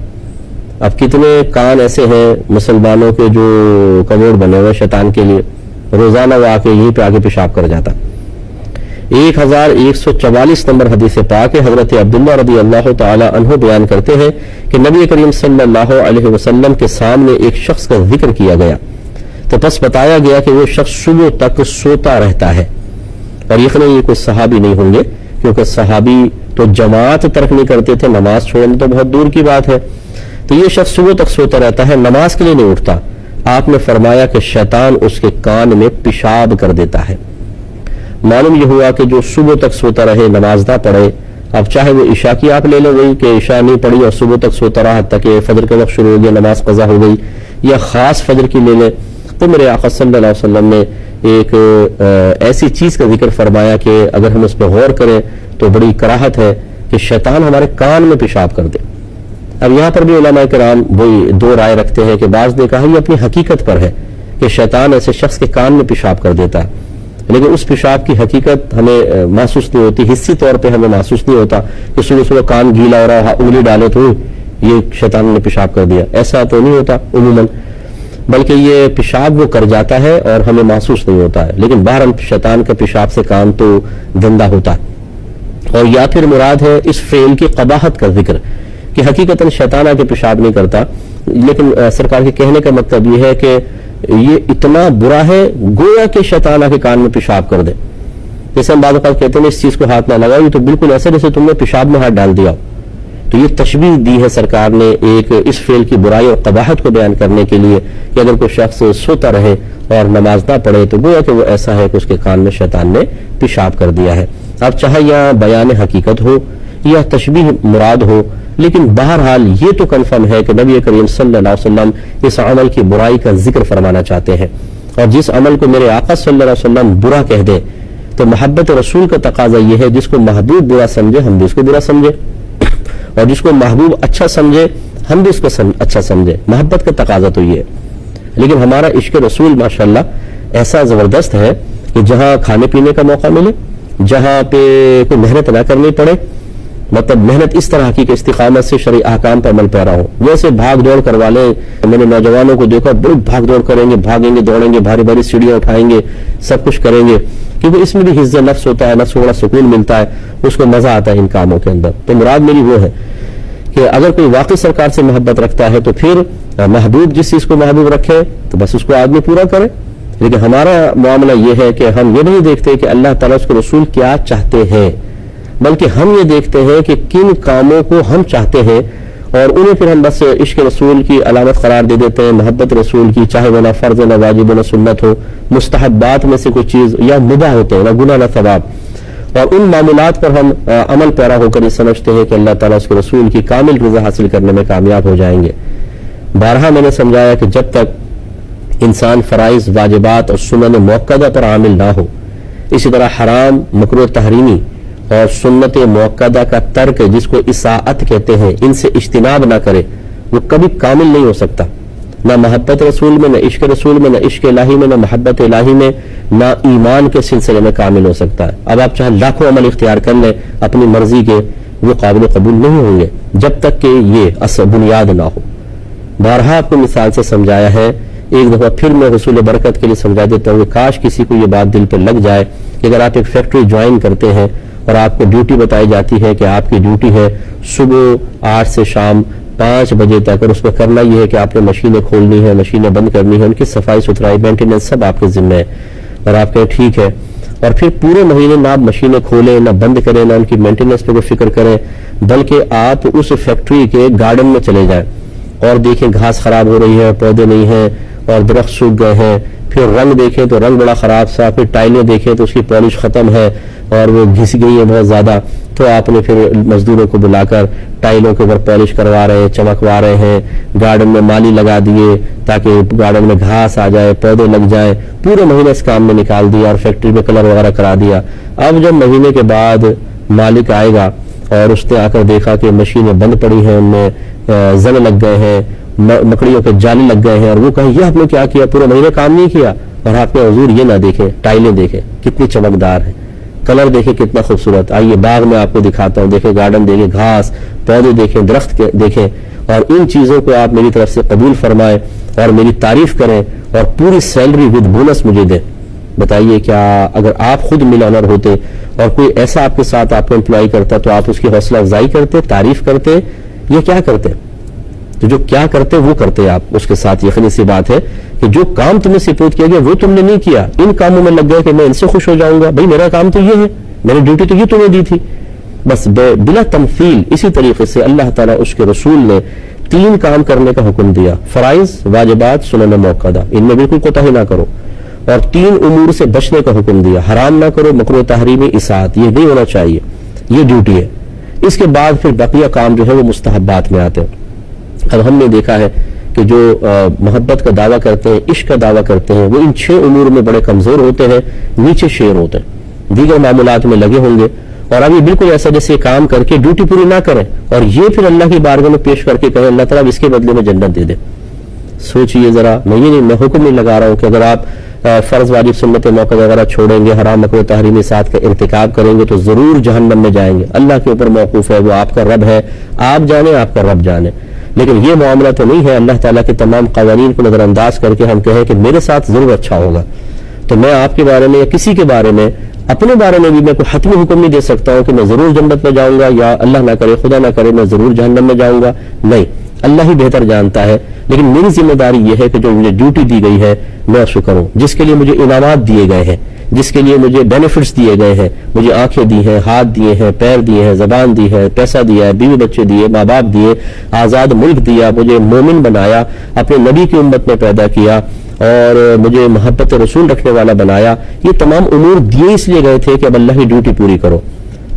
اب کتنے کان ایسے ہیں مسلمانوں کے جو کموڈ بنے ہوئے شیطان کے لیے، روزانہ وہ آ کے یہیں پہ آگے پیشاب کر جاتا۔ 1144 نمبر حدیث پاک ہے، حضرت عبداللہ رضی اللہ تعالی عنہ بیان کرتے ہیں کہ نبی کریم صلی اللہ علیہ وسلم کے سامنے ایک شخص کا ذکر کیا گیا تو پس بتایا گیا کہ وہ شخص صبح تک سوتا رہتا ہے، اور یقیناً یہ کوئی صحابی نہیں ہوں گے، کیونکہ صحابی تو جماعت ترک نہیں کرتے تھے، نماز چھوڑنا تو بہت دور کی بات ہے۔ تو یہ شخص صبح تک سوتا رہتا ہے، نماز کے لیے نہیں اٹھتا۔ آپ نے فرمایا کہ شیطان اس کے کان میں پیشاب کر دیتا ہے۔ معلوم یہ ہوا کہ جو صبح تک سوتا رہے، نماز نہ پڑھے، اب چاہے وہ عشاء کی آپ لے لیں گئی کہ عشاء نہیں پڑھی اور صبح تک سوتا رہا حتیٰ کہ فجر کا وقت شروع ہو گیا، نماز قضا ہو گئی، یا خاص فجر کی لے لیں، تو میرے آقا صلی اللہ علیہ وسلم نے ایک ایسی چیز کا ذکر فرمایا کہ اگر ہم اس پہ غور کریں تو بڑی کراہت ہے کہ شیطان ہمارے کان میں پیشاب کر دے. اب یہاں پر بھی علماء کرام وہی دو رائے رکھتے ہیں کہ بعض نے کہا یہ اپنی حقیقت پر ہے کہ شیطان ایسے شخص کے کان میں پیشاب کر دیتا ہے، لیکن اس پیشاب کی حقیقت ہمیں محسوس نہیں ہوتی، حصی طور پہ ہمیں محسوس نہیں ہوتا کہ صبح صبح کان گیلا ہو رہا ہے، انگلی ڈالے تو یہ شیطان نے پیشاب کر دیا، ایسا تو نہیں ہوتا عموماً، بلکہ یہ پیشاب وہ کر جاتا ہے اور ہمیں محسوس نہیں ہوتا ہے. لیکن بہرحال شیطان کا پیشاب سے کان تو گندا ہوتا ہے. اور یا پھر مراد ہے اس فعل کی قباحت کا ذکر کہ حقیقتاً شیطان آ کے پیشاب نہیں کرتا، لیکن سرکار کے کہنے کا مطلب یہ ہے کہ یہ اتنا برا ہے گویا کہ شیطان آ کے کان میں پیشاب کر دے. جیسے ہم بعض اوقات کہتے ہیں اس چیز کو ہاتھ نہ لگاؤ، یہ تو بالکل ایسا جیسے تم نے پیشاب میں ہاتھ ڈال دیا. تو یہ تشبیہ دی ہے سرکار نے ایک اس فعل کی برائی اور قباحت کو بیان کرنے کے لیے کہ اگر کوئی شخص سوتا رہے اور نماز نہ پڑھے تو گویا کہ وہ ایسا ہے کہ اس کے کان میں شیطان نے پیشاب کر دیا ہے. اب چاہے یہاں بیان حقیقت ہو یا تشبیہ مراد ہو، لیکن بہرحال یہ تو کنفرم ہے کہ نبی کریم صلی اللہ علیہ وسلم اس عمل کی برائی کا ذکر فرمانا چاہتے ہیں. اور جس عمل کو میرے آقا صلی اللہ علیہ وسلم برا کہہ دے تو محبت رسول کا تقاضا یہ ہے جس کو محبوب برا سمجھے ہم بھی اس کو برا سمجھے، اور جس کو محبوب اچھا سمجھے ہم بھی اس کو اچھا سمجھے. محبت کا تقاضا تو یہ ہے. لیکن ہمارا عشق رسول ماشاءاللہ ایسا زبردست ہے کہ جہاں کھانے پینے کا موقع ملے، جہاں پہ کوئی محنت نہ کرنی پڑے، مطلب محنت اس طرح کی کہ استقامت سے شرعی احکام پر عمل پیرا ہو، ویسے بھاگ دوڑ کروا لیں. میں نے نوجوانوں کو دیکھا بڑی بھاگ دوڑ کریں گے، بھاگیں گے، دوڑیں گے، بھاری بھاری سیڑھیاں اٹھائیں گے، سب کچھ کریں گے، کیونکہ اس میں بھی حفظ نفس ہوتا ہے، نفس کو بڑا سکون ملتا ہے، اس کو مزہ آتا ہے ان کاموں کے اندر. تو مراد میری وہ ہے کہ اگر کوئی واقعی سرکار سے محبت رکھتا ہے تو پھر محبوب جس چیز کو محبوب رکھے تو بس اس کو آدمی پورا کرے. لیکن ہمارا معاملہ یہ ہے کہ ہم یہ نہیں دیکھتے کہ اللہ تعالیٰ اس کے رسول کیا چاہتے ہیں، بلکہ ہم یہ دیکھتے ہیں کہ کن کاموں کو ہم چاہتے ہیں اور انہیں پھر ہم بس عشق رسول کی علامت قرار دے دیتے ہیں. محبت رسول کی، چاہے وہ نہ فرض نہ واجب نہ سنت ہو، مستحبات میں سے کوئی چیز یا مباح ہوتے ہیں، نہ گناہ نہ ثواب، اور ان معاملات پر ہم عمل پیرا ہو کر یہ سمجھتے ہیں کہ اللہ تعالیٰ اس کے رسول کی کامل رضا حاصل کرنے میں کامیاب ہو جائیں گے. بارہا میں نے سمجھایا کہ جب تک انسان فرائض، واجبات اور سنن موقدہ پر عامل نہ ہو، اسی طرح حرام، مکروہ تحریمی اور سنت موقدہ کا ترک جس کو اصاعت کہتے ہیں ان سے اجتناب نہ کرے، وہ کبھی کامل نہیں ہو سکتا. نہ محبت رسول میں، نہ عشق رسول میں، نہ عشق الہی میں، نہ محبت الہی میں، نہ ایمان کے سلسلے میں کامل ہو سکتا ہے. اب آپ چاہے لاکھوں عمل اختیار کر لیں اپنی مرضی کے، وہ قابل قبول نہیں ہوں گے جب تک کہ یہ اصل بنیاد نہ ہو. بارہا آپ کو مثال سے سمجھایا ہے، ایک دفعہ پھر میں حصول برکت کے لیے سمجھا دیتا ہوں کہ کاش کسی کو یہ بات دل پہ لگ جائے کہ اگر آپ ایک فیکٹری جوائن کرتے ہیں اور آپ کو ڈیوٹی بتائی جاتی ہے کہ آپ کی ڈیوٹی ہے صبح 8 سے شام 5 بجے تک، اور اس میں کرنا یہ ہے کہ آپ نے مشینیں کھولنی ہے، مشینیں بند کرنی ہے، ان کی صفائی ستھرائی، مینٹیننس سب آپ کے ذمہ ہے، اور آپ کہیں ٹھیک ہے، اور پھر پورے مہینے نہ آپ مشینیں کھولیں، نہ بند کریں، نہ ان کی مینٹیننس پہ کوئی فکر کریں، بلکہ آپ اس فیکٹری کے گارڈن میں چلے جائیں اور دیکھیں گھاس خراب ہو رہی ہے، پودے نہیں ہیں اور درخت سوکھ گئے ہیں، پھر رنگ دیکھیں تو رنگ بڑا خراب سا، پھر ٹائلیں دیکھیں تو اس کی پالش ختم ہے اور وہ گھس گئی ہے بہت زیادہ، تو آپ نے پھر مزدوروں کو بلا کر ٹائلوں کے اوپر پالش کروا رہے ہیں، چمکوا رہے ہیں، گارڈن میں مالی لگا دیے تاکہ گارڈن میں گھاس آ جائے، پودے لگ جائیں، پورے مہینے اس کام میں نکال دیا اور فیکٹری میں کلر وغیرہ کرا دیا. اب جب مہینے کے بعد مالک آئے گا اور اس نے آ کر دیکھا کہ مشینیں بند پڑی ہیں، ان میں زن لگ گئے ہیں، مکڑیوں کے جالے لگ گئے ہیں، اور وہ کہیں یہ آپ نے کیا کیا، پورے مہینے کام نہیں کیا، اور آپ نے حضور یہ نہ دیکھیں، ٹائلیں دیکھیں کتنی چمکدار ہیں، کلر دیکھیں کتنا خوبصورت، آئیے باغ میں آپ کو دکھاتا ہوں، دیکھیں گارڈن دیکھیں، گھاس پودے دیکھیں، درخت دیکھیں، اور ان چیزوں کو آپ میری طرف سے قبول فرمائیں اور میری تعریف کریں اور پوری سیلری ود بونس مجھے دیں. بتائیے کیا اگر آپ خود ملانر ہوتے اور کوئی ایسا آپ کے ساتھ آپ کو امپلائی کرتا تو آپ اس کی حوصلہ افزائی کرتے، تعریف کرتے، یہ کیا کرتے؟ تو جو کیا کرتے وہ کرتے آپ اس کے ساتھ. یقینی سی بات ہے کہ جو کام تمہیں سپورٹ کیا گیا وہ تم نے نہیں کیا، ان کاموں میں لگ گئے کہ میں ان سے خوش ہو جاؤں گا، بھائی میرا کام تو یہ ہے، میں نے ڈیوٹی تو یہ تمہیں دی تھی، بس بلا تمثیل. اسی طریقے سے اللہ تعالیٰ اس کے رسول نے 3 کام کرنے کا حکم دیا، فرائض، واجبات، سنن موقدہ، ان میں بالکل کوتاہی نہ کرو، اور 3 امور سے بچنے کا حکم دیا، حرام نہ کرو، مکروہ تحریمی، اصاعت، یہ نہیں ہونا چاہیے، یہ ڈیوٹی ہے. اس کے بعد پھر بقیہ کام جو ہے وہ مستحبات میں آتے ہیں. اب ہم نے دیکھا ہے کہ جو محبت کا دعویٰ کرتے ہیں، عشق کا دعویٰ کرتے ہیں، وہ ان 6 امور میں بڑے کمزور ہوتے ہیں، نیچے شیر ہوتے ہیں، دیگر معمولات میں لگے ہوں گے، اور اب یہ بالکل ایسا جیسے کام کر کے ڈیوٹی پوری نہ کریں اور یہ پھر اللہ کی بارگاہ میں پیش کر کے کہیں اللہ تعالیٰ اس کے بدلے میں جنت دے دے۔ سوچئے ذرا، میں حکم نہیں لگا رہا ہوں کہ اگر آپ فرض واجب سنت موقع وغیرہ چھوڑیں گے، حرام مکروہ تحریمی ساتھ کا ارتکاب کریں گے تو ضرور جہنم میں جائیں گے۔ اللہ کے اوپر موقوف ہے، وہ آپ کا رب ہے، آپ جانے، آپ کا رب جانے۔ لیکن یہ معاملہ تو نہیں ہے اللہ تعالیٰ کے تمام قوانین کو نظر انداز کر کے ہم کہیں کہ میرے ساتھ ضرور اچھا ہوگا۔ تو میں آپ کے بارے میں یا کسی کے بارے میں، اپنے بارے میں بھی میں کوئی حتمی حکم نہیں دے سکتا ہوں کہ میں ضرور جنت میں جاؤں گا یا اللہ نہ کرے، خدا نہ کرے میں ضرور جہنم میں جاؤں گا، نہیں، اللہ ہی بہتر جانتا ہے۔ لیکن میری ذمہ داری یہ ہے کہ جو مجھے ڈیوٹی دی گئی ہے میں اس کو کروں، جس کے لیے مجھے انعامات دیے گئے ہیں، جس کے لیے مجھے بینیفٹس دیے گئے ہیں، مجھے آنکھیں دی ہیں، ہاتھ دیے ہیں، پیر دیے ہیں، زبان دی ہے، پیسہ دیا ہے، بیوی بچے دیے، ماں باپ دیے، آزاد ملک دیا، مجھے مومن بنایا، اپنے نبی کی امت میں پیدا کیا اور مجھے محبت رسول رکھنے والا بنایا۔ یہ تمام امور دیے اس لیے گئے تھے کہ اب اللہ کی ڈیوٹی پوری کرو،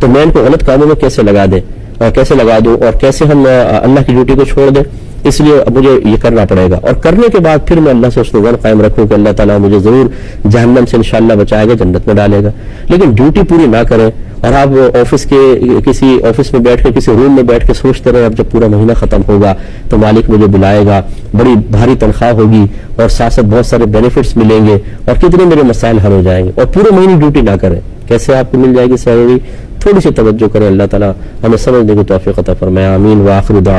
تو میں ان کو غلط کاموں میں کیسے لگا دوں اور کیسے ہم اللہ کی ڈیوٹی کو چھوڑ دیں؟ اس لیے مجھے یہ کرنا پڑے گا، اور کرنے کے بعد پھر میں اللہ سے اس نظر قائم رکھوں کہ اللہ تعالیٰ مجھے ضرور جہنم سے انشاءاللہ بچائے گا، جنت میں ڈالے گا۔ لیکن ڈیوٹی پوری نہ کریں اور آپ کسی آفس میں بیٹھ کے، کسی روم میں بیٹھ کے سوچتے رہے اب جب پورا مہینہ ختم ہوگا تو مالک مجھے بلائے گا، بڑی بھاری تنخواہ ہوگی اور ساتھ ساتھ بہت سارے بینیفٹس ملیں گے اور کتنے میرے مسائل حل ہو جائیں گے، اور پورے مہینے ڈیوٹی نہ کریں، کیسے آپ کو مل جائے گی سیلری؟ تھوڑی سی توجہ کریں، اللہ تعالیٰ ہمیں سمجھنے کی توفیق عطا فرمائے، آمین۔ وآخر دعوانا